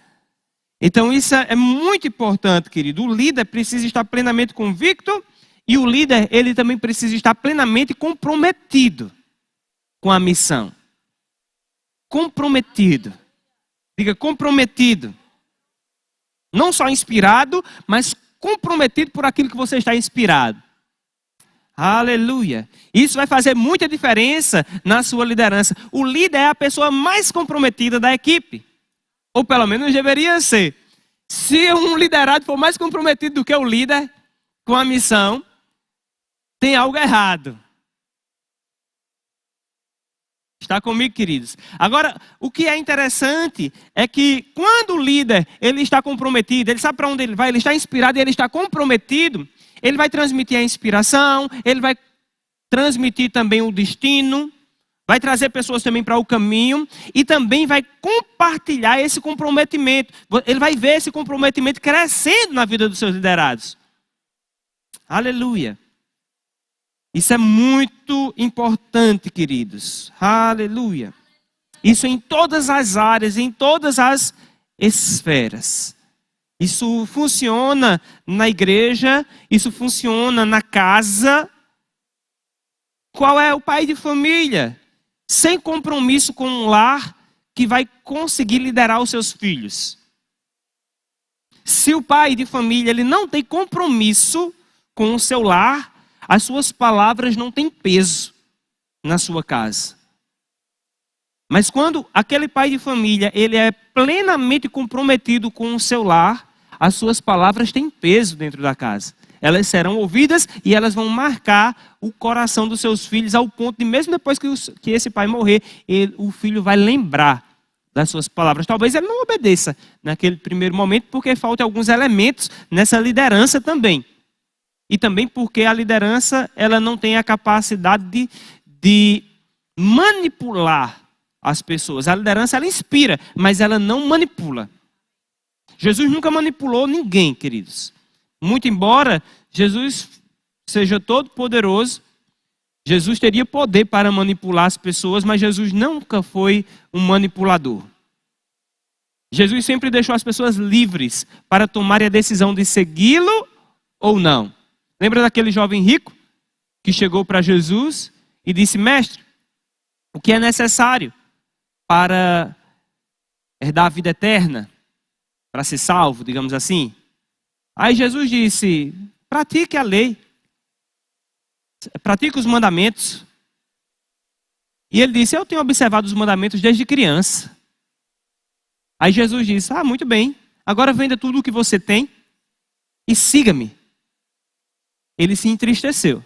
Então isso é muito importante, querido. O líder precisa estar plenamente convicto e o líder, ele também precisa estar plenamente comprometido com a missão. Comprometido. Diga comprometido. Não só inspirado, mas comprometido por aquilo que você está inspirado. Aleluia. Isso vai fazer muita diferença na sua liderança. O líder é a pessoa mais comprometida da equipe. Ou pelo menos deveria ser. Se um liderado for mais comprometido do que o líder com a missão, tem algo errado. Está comigo, queridos? Agora, o que é interessante é que quando o líder ele está comprometido, ele sabe para onde ele vai, ele está inspirado e ele está comprometido, ele vai transmitir a inspiração, ele vai transmitir também o destino, vai trazer pessoas também para o caminho e também vai compartilhar esse comprometimento. Ele vai ver esse comprometimento crescendo na vida dos seus liderados. Aleluia. Isso é muito importante, queridos. Aleluia. Isso em todas as áreas, em todas as esferas. Isso funciona na igreja, isso funciona na casa. Qual é o pai de família? Sem compromisso com um lar que vai conseguir liderar os seus filhos. Se o pai de família ele não tem compromisso com o seu lar, as suas palavras não têm peso na sua casa. Mas quando aquele pai de família ele é plenamente comprometido com o seu lar, as suas palavras têm peso dentro da casa. Elas serão ouvidas e elas vão marcar o coração dos seus filhos ao ponto de mesmo depois que esse pai morrer, o filho vai lembrar das suas palavras. Talvez ele não obedeça naquele primeiro momento porque faltam alguns elementos nessa liderança também. E também porque a liderança ela não tem a capacidade de manipular as pessoas. A liderança ela inspira, mas ela não manipula. Jesus nunca manipulou ninguém, queridos. Muito embora Jesus seja todo poderoso, Jesus teria poder para manipular as pessoas, mas Jesus nunca foi um manipulador. Jesus sempre deixou as pessoas livres para tomarem a decisão de segui-lo ou não. Lembra daquele jovem rico que chegou para Jesus e disse: mestre, o que é necessário para herdar a vida eterna? Para ser salvo, digamos assim. Aí Jesus disse: pratique a lei. Pratique os mandamentos. E ele disse: eu tenho observado os mandamentos desde criança. Aí Jesus disse: muito bem. Agora venda tudo o que você tem e siga-me. Ele se entristeceu.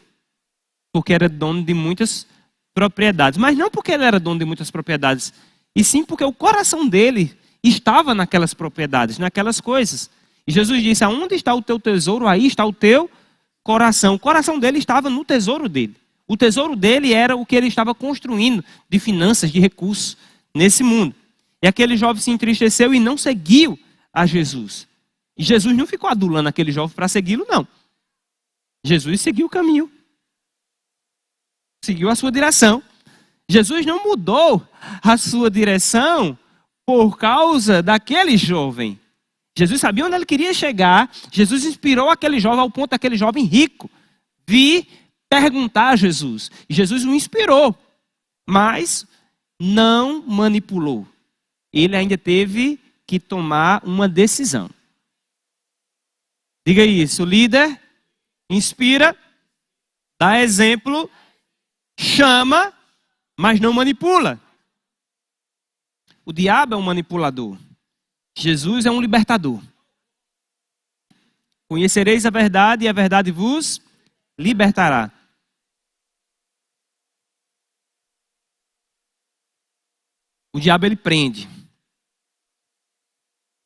Porque era dono de muitas propriedades. Mas não porque ele era dono de muitas propriedades. E sim porque o coração dele estava naquelas propriedades, naquelas coisas. E Jesus disse: aonde está o teu tesouro, aí está o teu coração. O coração dele estava no tesouro dele. O tesouro dele era o que ele estava construindo de finanças, de recursos nesse mundo. E aquele jovem se entristeceu e não seguiu a Jesus. E Jesus não ficou adulando aquele jovem para segui-lo, não. Jesus seguiu o caminho. Seguiu a sua direção. Jesus não mudou a sua direção por causa daquele jovem. Jesus sabia onde ele queria chegar. Jesus inspirou aquele jovem ao ponto daquele jovem rico vir perguntar a Jesus. E Jesus o inspirou, mas não manipulou. Ele ainda teve que tomar uma decisão. Diga isso: o líder inspira, dá exemplo, chama, mas não manipula. O diabo é um manipulador. Jesus é um libertador. Conhecereis a verdade e a verdade vos libertará. O diabo ele prende.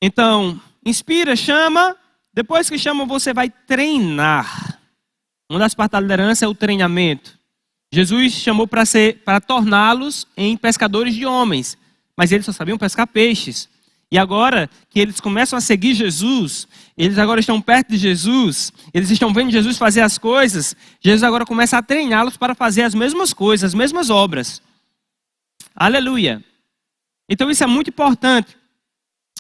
Então, inspira, chama. Depois que chama, você vai treinar. Uma das partes da liderança é o treinamento. Jesus chamou para torná-los em pescadores de homens. Mas eles só sabiam pescar peixes. E agora que eles começam a seguir Jesus, eles agora estão perto de Jesus, eles estão vendo Jesus fazer as coisas, Jesus agora começa a treiná-los para fazer as mesmas coisas, as mesmas obras. Aleluia. Então isso é muito importante.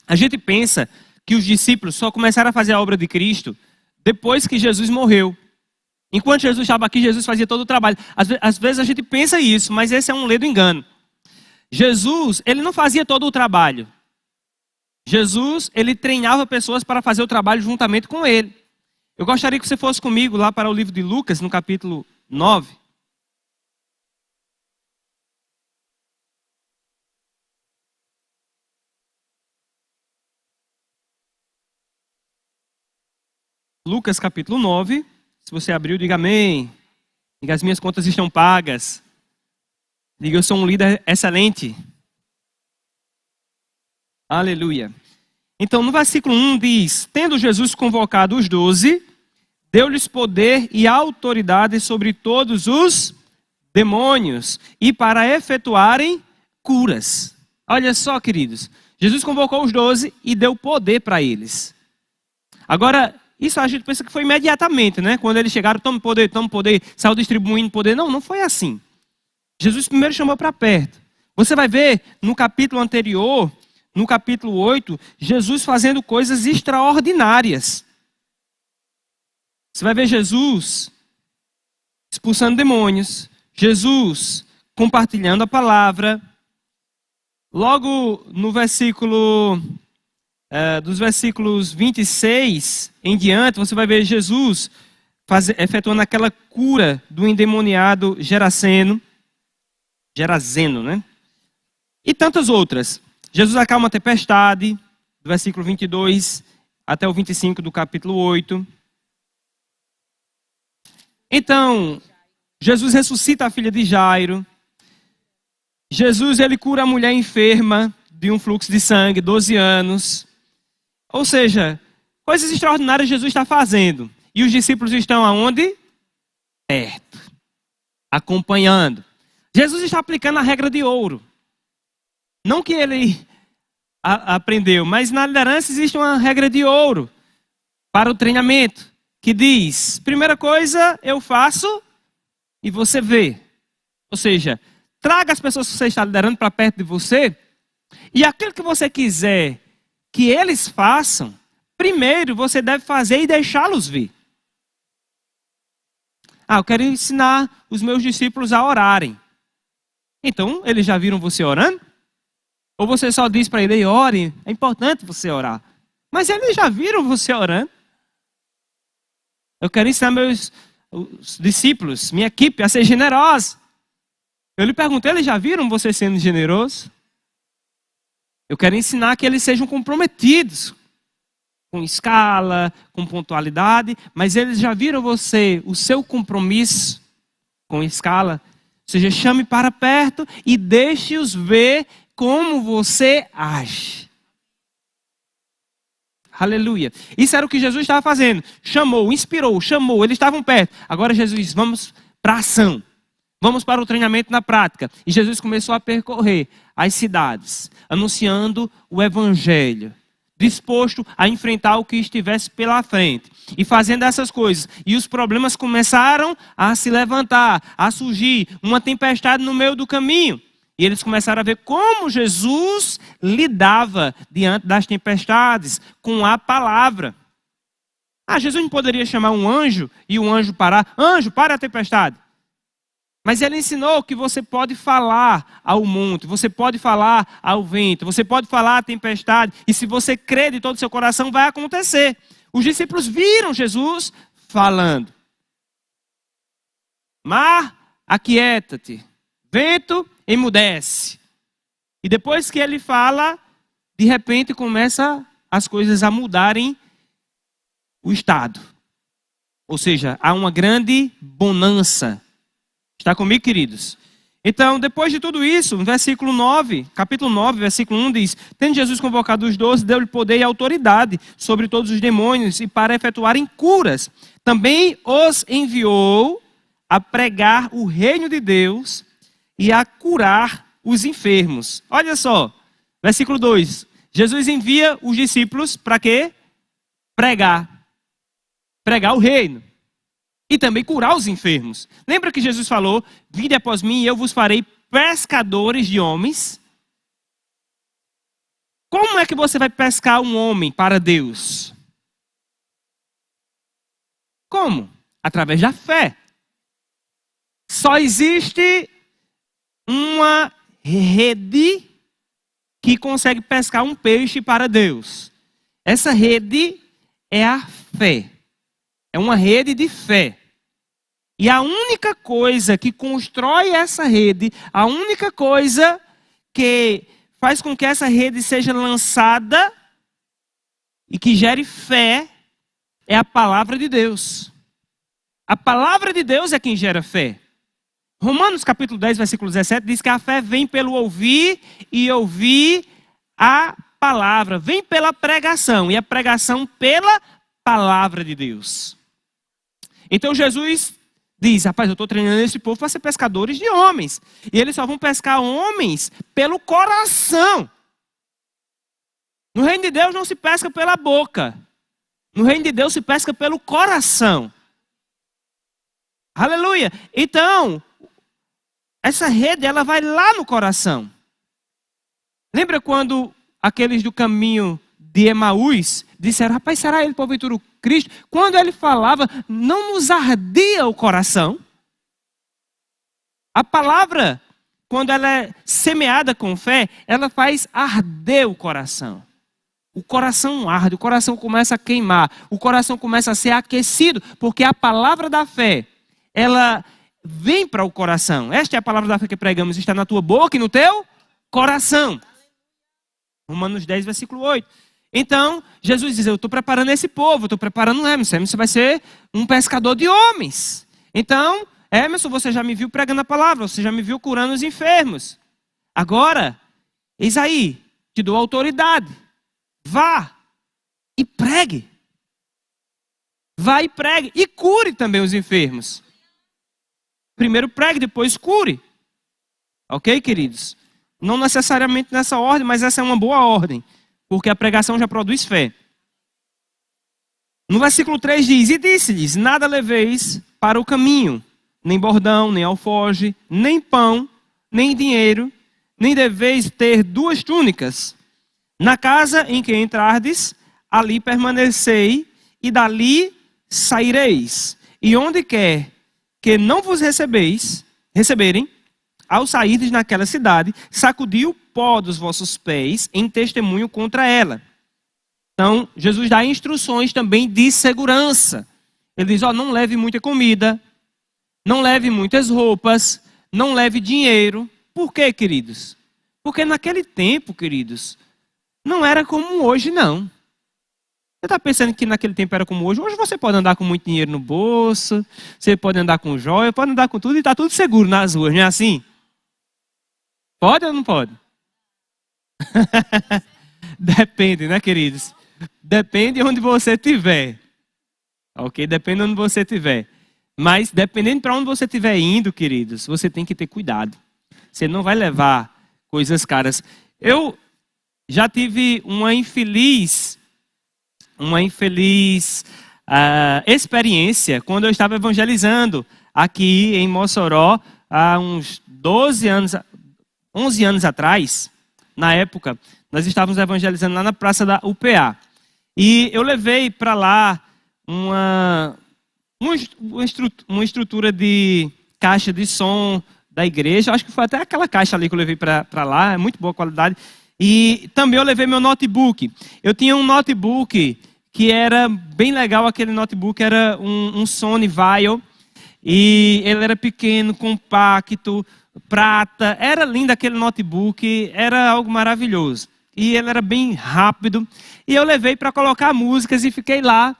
A gente pensa que os discípulos só começaram a fazer a obra de Cristo depois que Jesus morreu. Enquanto Jesus estava aqui, Jesus fazia todo o trabalho. Às vezes a gente pensa isso, mas esse é um ledo engano. Jesus, ele não fazia todo o trabalho. Jesus, ele treinava pessoas para fazer o trabalho juntamente com ele. Eu gostaria que você fosse comigo lá para o livro de Lucas, no capítulo 9. Lucas capítulo 9. Se você abriu, diga amém. Diga: as minhas contas estão pagas. Diga: eu sou um líder excelente. Aleluia. Então no versículo 1 diz: tendo Jesus convocado os 12, deu-lhes poder e autoridade sobre todos os demônios e para efetuarem curas. Olha só, queridos, Jesus convocou os 12 e deu poder para eles. Agora, isso a gente pensa que foi imediatamente, né? Quando eles chegaram, tome poder, saiu distribuindo poder. Não, não foi assim. Jesus primeiro chamou para perto. Você vai ver no capítulo anterior, no capítulo 8, Jesus fazendo coisas extraordinárias. Você vai ver Jesus expulsando demônios, Jesus compartilhando a palavra. Logo no versículo, dos versículos 26 em diante, você vai ver Jesus efetuando aquela cura do endemoniado Gerazeno, né? E tantas outras. Jesus acalma a tempestade, do versículo 22 até o 25 do capítulo 8. Então, Jesus ressuscita a filha de Jairo. Jesus, ele cura a mulher enferma de um fluxo de sangue, 12 anos. Ou seja, coisas extraordinárias Jesus está fazendo. E os discípulos estão aonde? Perto. Acompanhando. Jesus está aplicando a regra de ouro. Não que ele aprendeu, mas na liderança existe uma regra de ouro para o treinamento. Que diz, primeira coisa, eu faço e você vê. Ou seja, traga as pessoas que você está liderando para perto de você. E aquilo que você quiser que eles façam, primeiro você deve fazer e deixá-los ver. Eu quero ensinar os meus discípulos a orarem. Então, eles já viram você orando? Ou você só diz para ele, ore, é importante você orar. Mas eles já viram você orando. Eu quero ensinar meus discípulos, minha equipe, a ser generosa. Eu lhe perguntei, eles já viram você sendo generoso? Eu quero ensinar que eles sejam comprometidos, com escala, com pontualidade, mas eles já viram você, o seu compromisso com escala? Ou seja, chame para perto e deixe-os ver como você age. Aleluia. Isso era o que Jesus estava fazendo. Chamou, inspirou, chamou, eles estavam perto. Agora Jesus, vamos para a ação. Vamos para o treinamento na prática. E Jesus começou a percorrer as cidades, anunciando o evangelho, disposto a enfrentar o que estivesse pela frente. E fazendo essas coisas. E os problemas começaram a se levantar, a surgir. Uma tempestade no meio do caminho. E eles começaram a ver como Jesus lidava diante das tempestades com a palavra. Jesus não poderia chamar um anjo e o anjo parar. Anjo, para a tempestade. Mas ele ensinou que você pode falar ao monte, você pode falar ao vento, você pode falar à tempestade. E se você crer de todo o seu coração, vai acontecer. Os discípulos viram Jesus falando. Mar, aquieta-te. Vento, emudece. E depois que ele fala, de repente começa as coisas a mudarem o estado. Ou seja, há uma grande bonança. Está comigo, queridos? Então, depois de tudo isso, no versículo 9, capítulo 9, versículo 1 diz: tendo Jesus convocado os 12, deu-lhe poder e autoridade sobre todos os demônios e para efetuarem curas. Também os enviou a pregar o reino de Deus e a curar os enfermos. Olha só, versículo 2. Jesus envia os discípulos para quê? Pregar. Pregar o reino. E também curar os enfermos. Lembra que Jesus falou, vinde após mim e eu vos farei pescadores de homens? Como é que você vai pescar um homem para Deus? Como? Através da fé. Só existe uma rede que consegue pescar um peixe para Deus. Essa rede é a fé. É uma rede de fé. E a única coisa que constrói essa rede, a única coisa que faz com que essa rede seja lançada e que gere fé, é a palavra de Deus. A palavra de Deus é quem gera fé. Romanos capítulo 10, versículo 17, diz que a fé vem pelo ouvir e ouvir a palavra. Vem pela pregação e a pregação pela palavra de Deus. Então Jesus diz, rapaz, eu estou treinando esse povo para ser pescadores de homens. E eles só vão pescar homens pelo coração. No reino de Deus não se pesca pela boca. No reino de Deus se pesca pelo coração. Aleluia. Então, essa rede, ela vai lá no coração. Lembra quando aqueles do caminho de Emaús disseram, rapaz, será ele porventura o Cristo? Quando ele falava, não nos ardia o coração? A palavra, quando ela é semeada com fé, ela faz arder o coração. O coração arde, o coração começa a queimar, o coração começa a ser aquecido, porque a palavra da fé, ela vem para o coração. Esta é a palavra da fé que pregamos, está na tua boca e no teu coração. Romanos 10, versículo 8. Então, Jesus diz, eu estou preparando esse povo, eu estou preparando o Emerson. Emerson vai ser um pescador de homens. Então, Emerson, você já me viu pregando a palavra, você já me viu curando os enfermos. Agora, eis aí, te dou autoridade. Vá e pregue. Vá e pregue. E cure também os enfermos. Primeiro pregue, depois cure. Ok, queridos? Não necessariamente nessa ordem, mas essa é uma boa ordem. Porque a pregação já produz fé. No versículo 3 diz, e disse-lhes, nada leveis para o caminho, nem bordão, nem alforge, nem pão, nem dinheiro, nem deveis ter 2 túnicas. Na casa em que entrardes, ali permanecei, e dali saireis. E onde quer que não vos receberem, ao sairdes naquela cidade, sacudi o pó dos vossos pés em testemunho contra ela. Então, Jesus dá instruções também de segurança. Ele diz, não leve muita comida, não leve muitas roupas, não leve dinheiro. Por quê, queridos? Porque naquele tempo, queridos, não era como hoje, não. Você está pensando que naquele tempo era como hoje? Hoje você pode andar com muito dinheiro no bolso, você pode andar com joia, pode andar com tudo e está tudo seguro nas ruas, não é assim? Pode ou não pode? Depende, né, queridos? Depende de onde você estiver. Ok? Depende de onde você estiver. Mas dependendo para onde você estiver indo, queridos, você tem que ter cuidado. Você não vai levar coisas caras. Eu já tive uma infeliz experiência quando eu estava evangelizando aqui em Mossoró há uns 11 anos atrás. Na época, nós estávamos evangelizando lá na praça da UPA. E eu levei para lá uma estrutura de caixa de som da igreja. Acho que foi até aquela caixa ali que eu levei para lá, é muito boa qualidade. E também eu levei meu notebook. Eu tinha um notebook que era bem legal, aquele notebook era um Sony Vaio. E ele era pequeno, compacto, prata. Era lindo aquele notebook, era algo maravilhoso. E ele era bem rápido. E eu levei para colocar músicas e fiquei lá.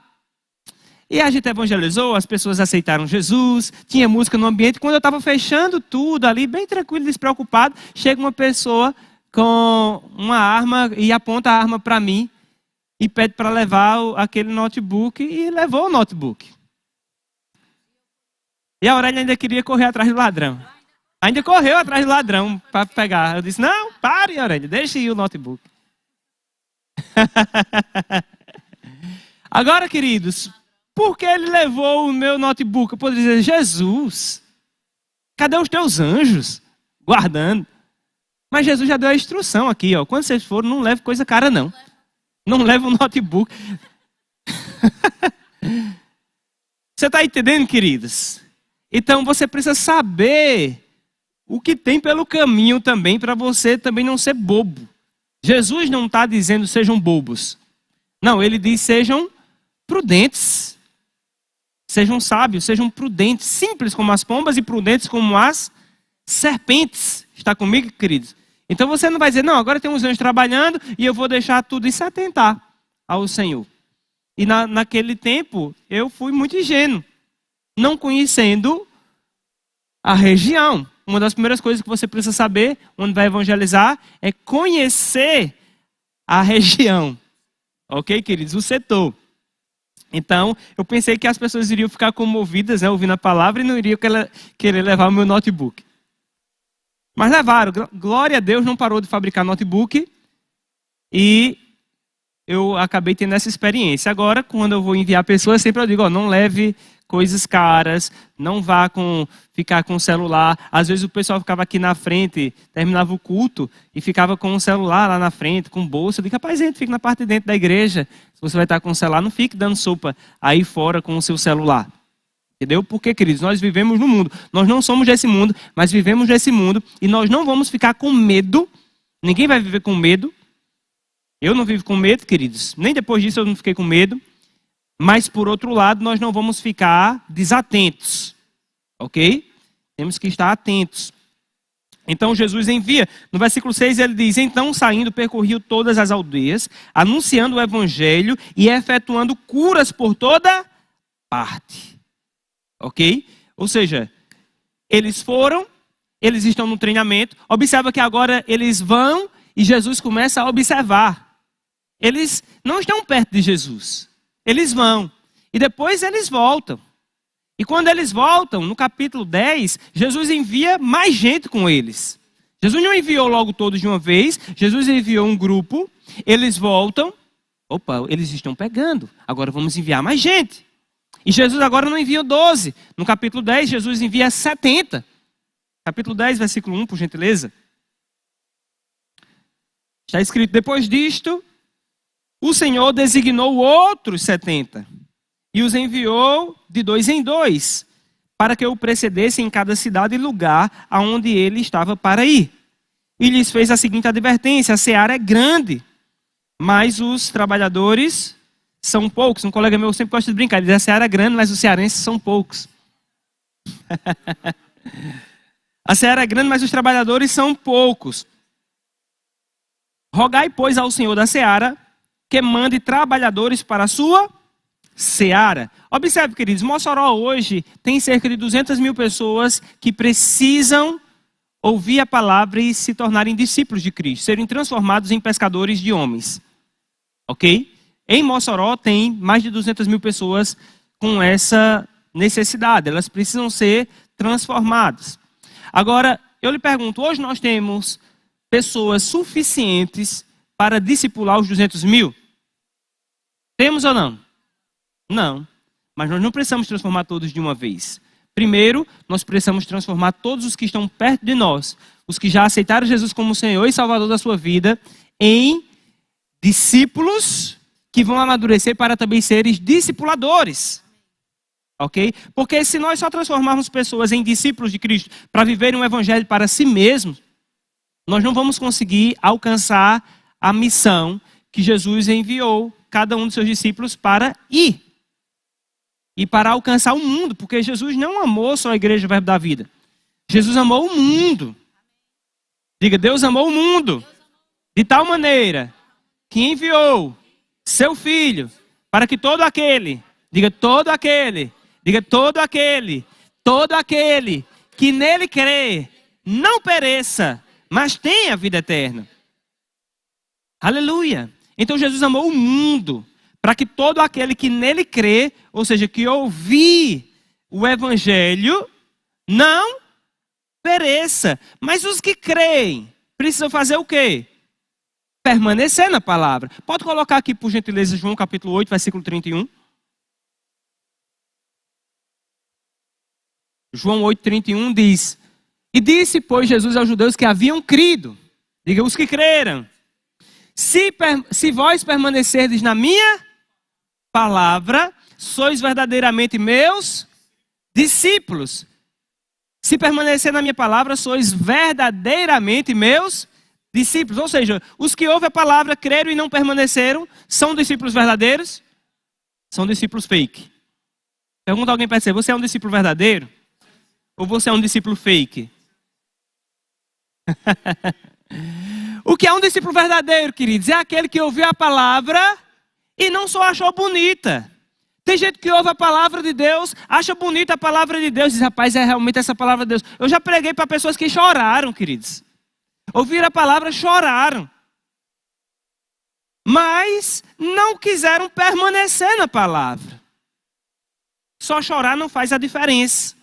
E a gente evangelizou, as pessoas aceitaram Jesus, tinha música no ambiente. Quando eu estava fechando tudo ali, bem tranquilo, despreocupado, chega uma pessoa com uma arma e aponta a arma para mim e pede para levar aquele notebook e levou o notebook. E a Aurélia ainda queria correr atrás do ladrão. Ainda correu atrás do ladrão para pegar. Eu disse, não, pare, Aurélia, deixa ir o notebook. Agora, queridos, por que ele levou o meu notebook? Eu poderia dizer, Jesus, cadê os teus anjos guardando? Mas Jesus já deu a instrução aqui, ó. Quando vocês forem, não leve coisa cara, não. Não leve um notebook. Você está entendendo, queridos? Então você precisa saber o que tem pelo caminho também, para você também não ser bobo. Jesus não está dizendo sejam bobos. Não, ele diz sejam prudentes. Sejam sábios, sejam prudentes. Simples como as pombas e prudentes como as serpentes. Está comigo, queridos? Então você não vai dizer, não, agora tem uns anjos trabalhando e eu vou deixar tudo isso atentar ao Senhor. E naquele tempo eu fui muito ingênuo, não conhecendo a região. Uma das primeiras coisas que você precisa saber, onde vai evangelizar, é conhecer a região. Ok, queridos? O setor. Então, eu pensei que as pessoas iriam ficar comovidas, né, ouvindo a palavra, e não iriam querer levar o meu notebook. Mas levaram. Glória a Deus, não parou de fabricar notebook. E eu acabei tendo essa experiência. Agora, quando eu vou enviar pessoas, sempre eu digo, não leve coisas caras, não vá ficar com o celular. Às vezes o pessoal ficava aqui na frente, terminava o culto e ficava com o celular lá na frente, com bolsa. Eu digo, rapaz, gente, fique na parte de dentro da igreja. Se você vai estar com o celular, não fique dando sopa aí fora com o seu celular. Entendeu? Porque, queridos, nós vivemos no mundo. Nós não somos desse mundo, mas vivemos nesse mundo. E nós não vamos ficar com medo. Ninguém vai viver com medo. Eu não vivo com medo, queridos. Nem depois disso eu não fiquei com medo. Mas, por outro lado, nós não vamos ficar desatentos. Ok? Temos que estar atentos. Então, Jesus envia. No versículo 6 ele diz, então, saindo, percorriu todas as aldeias, anunciando o evangelho e efetuando curas por toda parte. Ok? Ou seja, eles foram, eles estão no treinamento. Observa que agora eles vão e Jesus começa a observar. Eles não estão perto de Jesus. Eles vão. E depois eles voltam. E quando eles voltam, no capítulo 10, Jesus envia mais gente com eles. Jesus não enviou logo todos de uma vez. Jesus enviou um grupo. Eles voltam. Opa, eles estão pegando. Agora vamos enviar mais gente. E Jesus agora não envia 12. No capítulo 10, Jesus envia 70. Capítulo 10, versículo 1, por gentileza. Está escrito, depois disto, o Senhor designou outros 70 e os enviou de 2 em 2, para que o precedessem em cada cidade e lugar aonde ele estava para ir. E lhes fez a seguinte advertência, a seara é grande, mas os trabalhadores são poucos. Um colega meu sempre gosta de brincar, ele diz, a seara é grande, mas os cearenses são poucos. A seara é grande, mas os trabalhadores são poucos. Rogai, pois, ao Senhor da seara, que mande trabalhadores para a sua seara. Observe, queridos, Mossoró hoje tem cerca de 200 mil pessoas que precisam ouvir a palavra e se tornarem discípulos de Cristo, serem transformados em pescadores de homens. Ok? Em Mossoró tem mais de 200 mil pessoas com essa necessidade. Elas precisam ser transformadas. Agora, eu lhe pergunto, hoje nós temos pessoas suficientes para discipular os 200 mil? Temos ou não? Não. Mas nós não precisamos transformar todos de uma vez. Primeiro, nós precisamos transformar todos os que estão perto de nós, os que já aceitaram Jesus como Senhor e Salvador da sua vida, em discípulos que vão amadurecer para também serem discipuladores. Ok? Porque se nós só transformarmos pessoas em discípulos de Cristo para viverem um evangelho para si mesmos, nós não vamos conseguir alcançar a missão que Jesus enviou cada um dos seus discípulos para ir. E para alcançar o mundo, porque Jesus não amou só a igreja Verbo da Vida. Jesus amou o mundo. Diga, Deus amou o mundo de tal maneira que enviou seu Filho para que todo aquele, diga todo aquele, diga todo aquele que nele crê, não pereça, mas tenha vida eterna. Aleluia. Então Jesus amou o mundo para que todo aquele que nele crê, ou seja, que ouvir o evangelho, não pereça. Mas os que creem precisam fazer o quê? Permanecer na palavra. Pode colocar aqui, por gentileza, João capítulo 8, versículo 31. João 8, 31 diz, e disse, pois, Jesus aos judeus que haviam crido, diga, os que creram, se vós permanecerdes na minha palavra, sois verdadeiramente meus discípulos. Se permanecer na minha palavra, sois verdadeiramente meus discípulos. Ou seja, os que ouvem a palavra, creram e não permaneceram, são discípulos verdadeiros? São discípulos fake. Pergunta alguém para você, você é um discípulo verdadeiro? Ou você é um discípulo fake? O que é um discípulo verdadeiro, queridos? É aquele que ouviu a palavra e não só achou bonita. Tem gente que ouve a palavra de Deus, acha bonita a palavra de Deus, diz, rapaz, é realmente essa palavra de Deus. Eu já preguei para pessoas que choraram, queridos. Ouviram a palavra, choraram. Mas não quiseram permanecer na palavra. Só chorar não faz a diferença.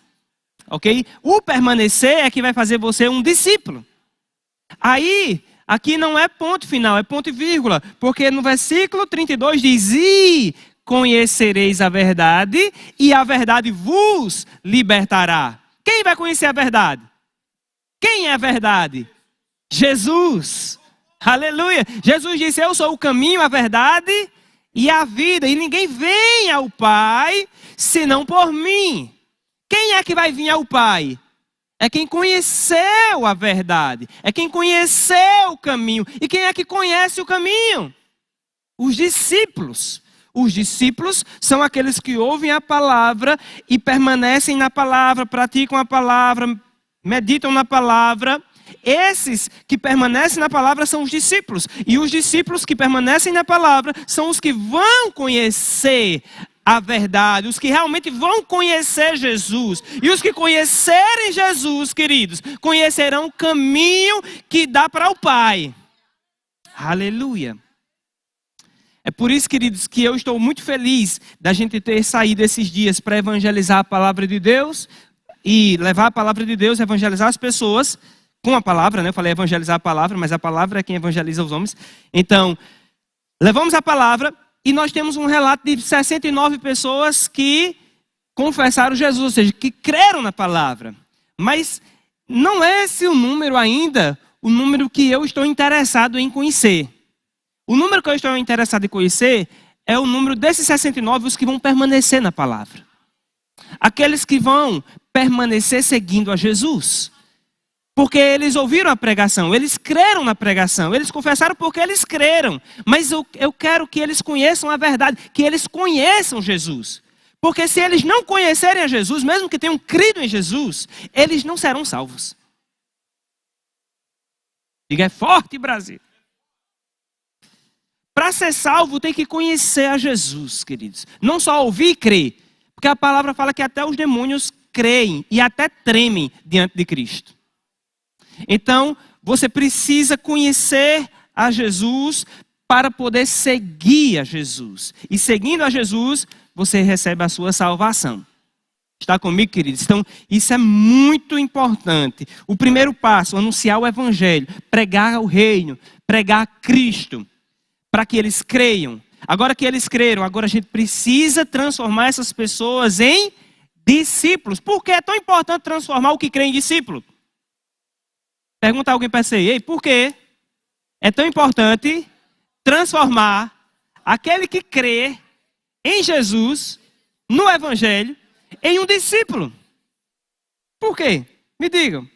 Ok? O permanecer é que vai fazer você um discípulo. Aí, aqui não é ponto final, é ponto e vírgula. Porque no versículo 32 diz: e conhecereis a verdade, e a verdade vos libertará. Quem vai conhecer a verdade? Quem é a verdade? Jesus. Aleluia. Jesus disse: eu sou o caminho, a verdade e a vida. E ninguém vem ao Pai senão por mim. Quem é que vai vir ao Pai? É quem conheceu a verdade. É quem conheceu o caminho. E quem é que conhece o caminho? Os discípulos. Os discípulos são aqueles que ouvem a palavra e permanecem na palavra, praticam a palavra, meditam na palavra. Esses que permanecem na palavra são os discípulos. E os discípulos que permanecem na palavra são os que vão conhecer a verdade, os que realmente vão conhecer Jesus. E os que conhecerem Jesus, queridos, conhecerão o caminho que dá para o Pai. Aleluia. É por isso, queridos, que eu estou muito feliz da gente ter saído esses dias para evangelizar a palavra de Deus e levar a palavra de Deus, evangelizar as pessoas com a palavra, né? Eu falei evangelizar a palavra, mas a palavra é quem evangeliza os homens. Então, levamos a palavra e nós temos um relato de 69 pessoas que confessaram Jesus, ou seja, que creram na palavra. Mas não é esse o número ainda, o número que eu estou interessado em conhecer. O número que eu estou interessado em conhecer é o número desses 69, os que vão permanecer na palavra. Aqueles que vão permanecer seguindo a Jesus. Porque eles ouviram a pregação, eles creram na pregação, eles confessaram porque eles creram. Mas eu quero que eles conheçam a verdade, que eles conheçam Jesus. Porque se eles não conhecerem a Jesus, mesmo que tenham crido em Jesus, eles não serão salvos. Diga, é forte, Brasil. Para ser salvo tem que conhecer a Jesus, queridos. Não só ouvir e crer. Porque a palavra fala que até os demônios creem e até tremem diante de Cristo. Então, você precisa conhecer a Jesus para poder seguir a Jesus. E seguindo a Jesus, você recebe a sua salvação. Está comigo, queridos? Então, isso é muito importante. O primeiro passo, anunciar o evangelho, pregar o reino, pregar Cristo, para que eles creiam. Agora que eles creram, agora a gente precisa transformar essas pessoas em discípulos. Por que é tão importante transformar o que crê em discípulo? Pergunta alguém para você, ei, por que é tão importante transformar aquele que crê em Jesus, no evangelho, em um discípulo? Por quê? Me digam.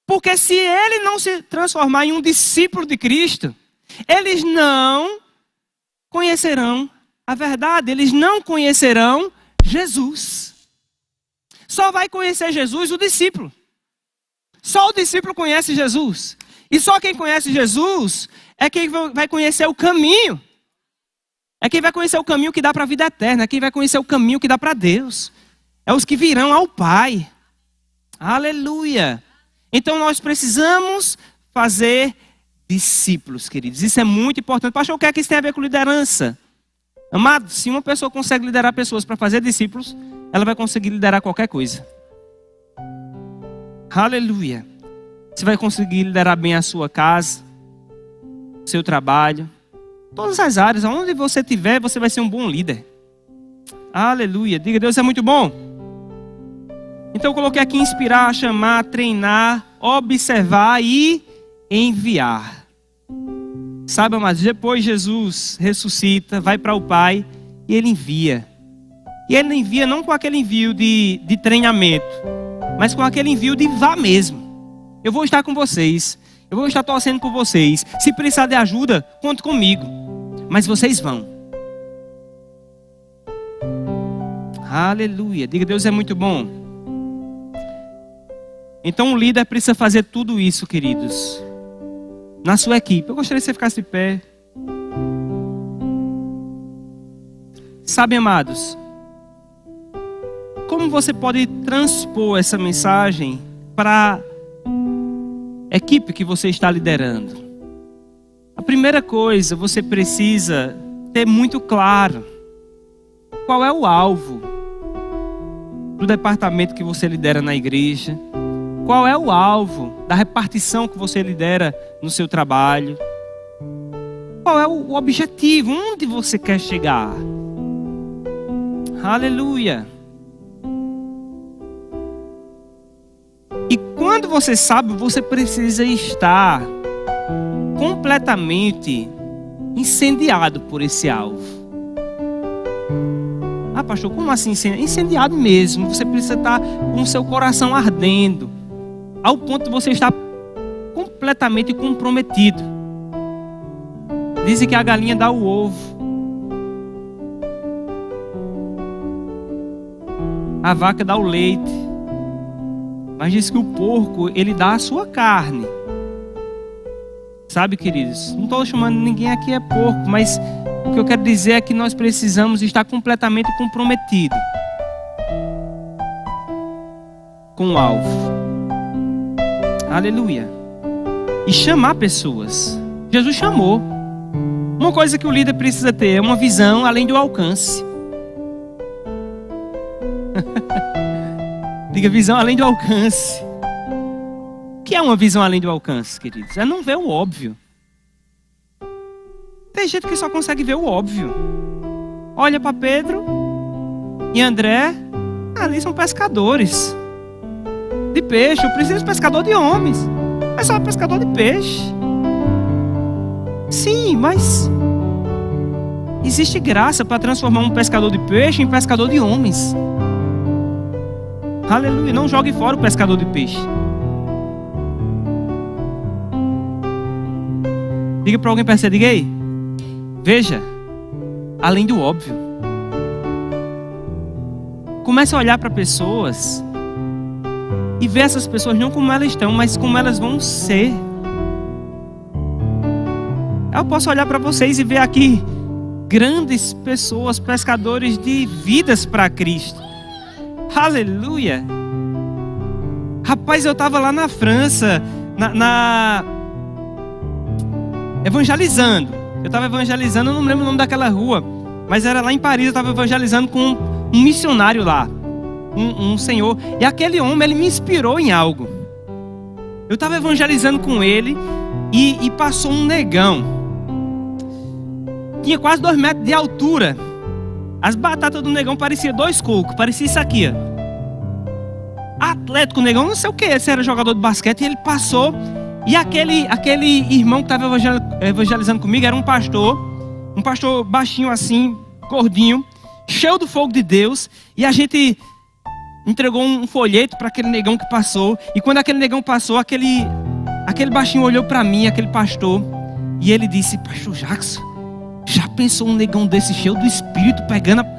Porque se ele não se transformar em um discípulo de Cristo, eles não conhecerão a verdade, eles não conhecerão Jesus. Só vai conhecer Jesus o discípulo. Só o discípulo conhece Jesus. E só quem conhece Jesus é quem vai conhecer o caminho. É quem vai conhecer o caminho que dá para a vida eterna, é quem vai conhecer o caminho que dá para Deus. É os que virão ao Pai. Aleluia. Então nós precisamos fazer discípulos, queridos. Isso é muito importante. Pastor, o que é que isso tem a ver com liderança? Amado, se uma pessoa consegue liderar pessoas para fazer discípulos, ela vai conseguir liderar qualquer coisa. Aleluia. Você vai conseguir liderar bem a sua casa, seu trabalho, todas as áreas. Onde você estiver, você vai ser um bom líder. Aleluia. Diga, Deus é muito bom. Então eu coloquei aqui inspirar, chamar, treinar, observar e enviar. Sabe, amados, depois Jesus ressuscita, vai para o Pai e ele envia. E ele envia não com aquele envio de treinamento, mas com aquele envio de vá mesmo. Eu vou estar com vocês, eu vou estar torcendo por vocês. Se precisar de ajuda, conte comigo. Mas vocês vão. Aleluia. Diga, Deus é muito bom. Então o líder precisa fazer tudo isso, queridos, na sua equipe. Eu gostaria que você ficasse de pé. Sabe, amados, como você pode transpor essa mensagem para a equipe que você está liderando? A primeira coisa, você precisa ter muito claro qual é o alvo do departamento que você lidera na igreja, qual é o alvo da repartição que você lidera no seu trabalho, qual é o objetivo, onde você quer chegar. Aleluia. E quando você sabe, você precisa estar completamente incendiado por esse alvo. Ah, pastor, como assim incendiado mesmo? Você precisa estar com o seu coração ardendo, ao ponto de você estar completamente comprometido. Dizem que a galinha dá o ovo, a vaca dá o leite, mas diz que o porco, ele dá a sua carne. Sabe, queridos, não estou chamando ninguém aqui é porco, mas o que eu quero dizer é que nós precisamos estar completamente comprometidos com o alvo. Aleluia. E chamar pessoas. Jesus chamou. Uma coisa que o líder precisa ter é uma visão além do alcance. Diga, visão além do alcance. O que é uma visão além do alcance, queridos? É não ver o óbvio. Tem gente que só consegue ver o óbvio. Olha para Pedro e André, ali são pescadores de peixe. Eu preciso de pescador de homens. É só pescador de peixe. Sim, mas existe graça para transformar um pescador de peixe em pescador de homens. Aleluia, não jogue fora o pescador de peixe. Diga para alguém perto, diga aí. Veja, além do óbvio. Comece a olhar para pessoas e ver essas pessoas não como elas estão, mas como elas vão ser. Eu posso olhar para vocês e ver aqui grandes pessoas, pescadores de vidas para Cristo. Aleluia. Rapaz, eu estava lá na França, evangelizando. Eu estava evangelizando, eu não me lembro o nome daquela rua, mas era lá em Paris. Eu estava evangelizando com um missionário lá, um senhor. E aquele homem, ele me inspirou em algo. Eu estava evangelizando com ele e passou um negão. Tinha quase 2 metros de altura. As batatas do negão pareciam 2 cocos, parecia isso aqui, ó. Atlético, negão, não sei o que, esse era jogador de basquete. E ele passou. E aquele irmão que estava evangelizando comigo era um pastor baixinho assim, gordinho, cheio do fogo de Deus. E a gente entregou um folheto para aquele negão que passou. E quando aquele negão passou, aquele baixinho olhou para mim, aquele pastor, e ele disse: Pastor Jackson, já pensou um negão desse cheio do Espírito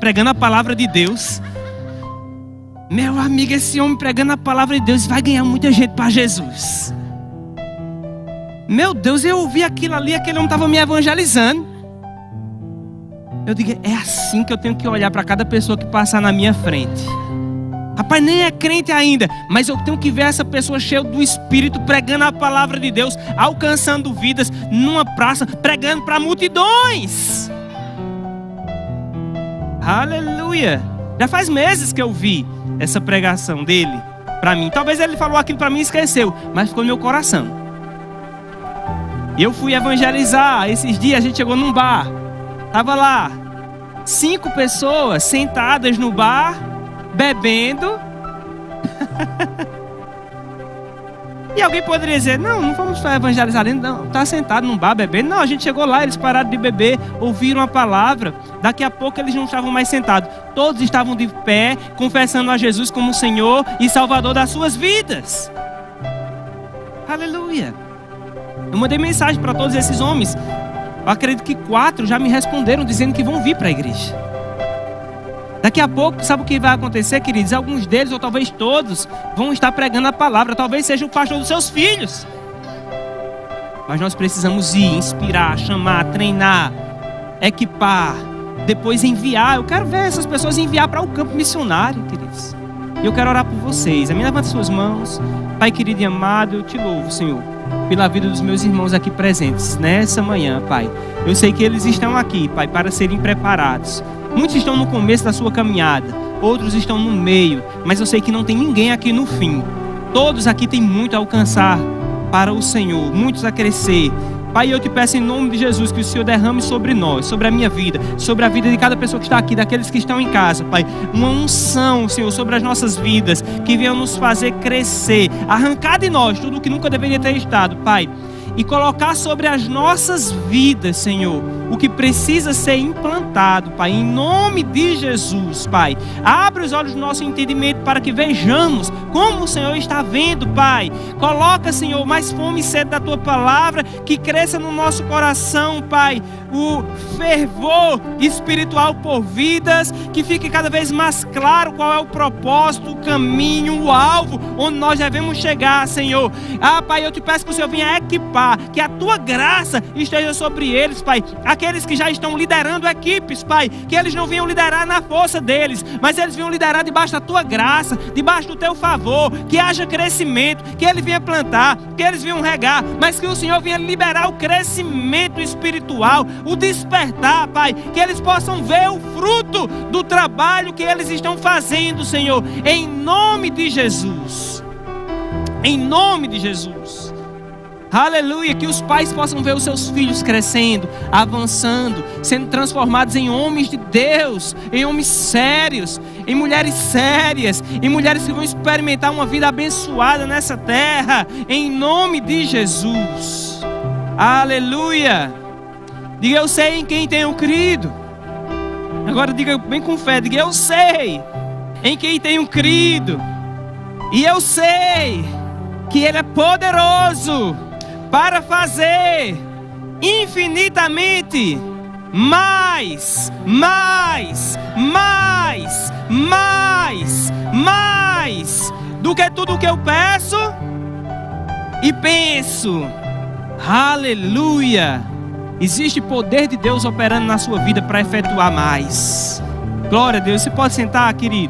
pregando a palavra de Deus? Meu amigo, esse homem pregando a palavra de Deus vai ganhar muita gente para Jesus. Meu Deus, eu ouvi aquilo ali, aquele homem estava me evangelizando. Eu digo, é assim que eu tenho que olhar para cada pessoa que passar na minha frente. Rapaz, nem é crente ainda, mas eu tenho que ver essa pessoa cheia do Espírito, pregando a palavra de Deus, alcançando vidas numa praça, pregando para multidões. Aleluia. Já faz meses que eu vi essa pregação dele para mim. Talvez ele falou aquilo para mim e esqueceu, mas ficou no meu coração. E eu fui evangelizar. Esses dias a gente chegou num bar. Tava lá 5 pessoas sentadas no bar, bebendo. E alguém poderia dizer, não vamos evangelizar ali, não, tá sentado num bar bebendo. Não, a gente chegou lá, eles pararam de beber, ouviram a palavra. Daqui a pouco eles não estavam mais sentados. Todos estavam de pé, confessando a Jesus como Senhor e Salvador das suas vidas. Aleluia. Eu mandei mensagem para todos esses homens. Eu acredito que 4 já me responderam dizendo que vão vir para a igreja. Daqui a pouco, sabe o que vai acontecer, queridos? Alguns deles, ou talvez todos, vão estar pregando a palavra. Talvez seja o pastor dos seus filhos. Mas nós precisamos ir, inspirar, chamar, treinar, equipar, depois enviar. Eu quero ver essas pessoas enviar para o campo missionário, queridos. E eu quero orar por vocês. Amém? Levante suas mãos. Pai querido e amado, eu te louvo, Senhor, pela vida dos meus irmãos aqui presentes nessa manhã, Pai. Eu sei que eles estão aqui, Pai, para serem preparados. Muitos estão no começo da sua caminhada, outros estão no meio, mas eu sei que não tem ninguém aqui no fim. Todos aqui têm muito a alcançar para o Senhor, muitos a crescer. Pai, eu te peço em nome de Jesus que o Senhor derrame sobre nós, sobre a minha vida, sobre a vida de cada pessoa que está aqui, daqueles que estão em casa, Pai. Uma unção, Senhor, sobre as nossas vidas, que venha nos fazer crescer, arrancar de nós tudo o que nunca deveria ter estado, Pai. E colocar sobre as nossas vidas, Senhor, o que precisa ser implantado, Pai, em nome de Jesus, Pai. Abre os olhos do nosso entendimento para que vejamos como o Senhor está vendo, Pai. Coloca, Senhor, mais fome e sede da Tua palavra, que cresça no nosso coração, Pai, o fervor espiritual por vidas, que fique cada vez mais claro qual é o propósito, o caminho, o alvo, onde nós devemos chegar, Senhor. Pai, eu te peço que o Senhor venha equipar, que a Tua graça esteja sobre eles, Pai. Aqueles que já estão liderando equipes, Pai, que eles não venham liderar na força deles, mas eles venham liderar debaixo da Tua graça, debaixo do Teu favor, que haja crescimento, que eles venham plantar, que eles venham regar, mas que o Senhor venha liberar o crescimento espiritual, o despertar, Pai, que eles possam ver o fruto do trabalho que eles estão fazendo, Senhor, em nome de Jesus. Em nome de Jesus. Aleluia, que os pais possam ver os seus filhos crescendo, avançando, sendo transformados em homens de Deus, em homens sérios, em mulheres sérias, em mulheres que vão experimentar uma vida abençoada nessa terra, em nome de Jesus. Aleluia. Diga: eu sei em quem tenho crido. Agora diga bem com fé, diga: eu sei em quem tenho crido, e eu sei que Ele é poderoso para fazer infinitamente mais do que tudo o que eu peço e penso. Aleluia! Existe poder de Deus operando na sua vida para efetuar mais. Glória a Deus. Você pode sentar, querido.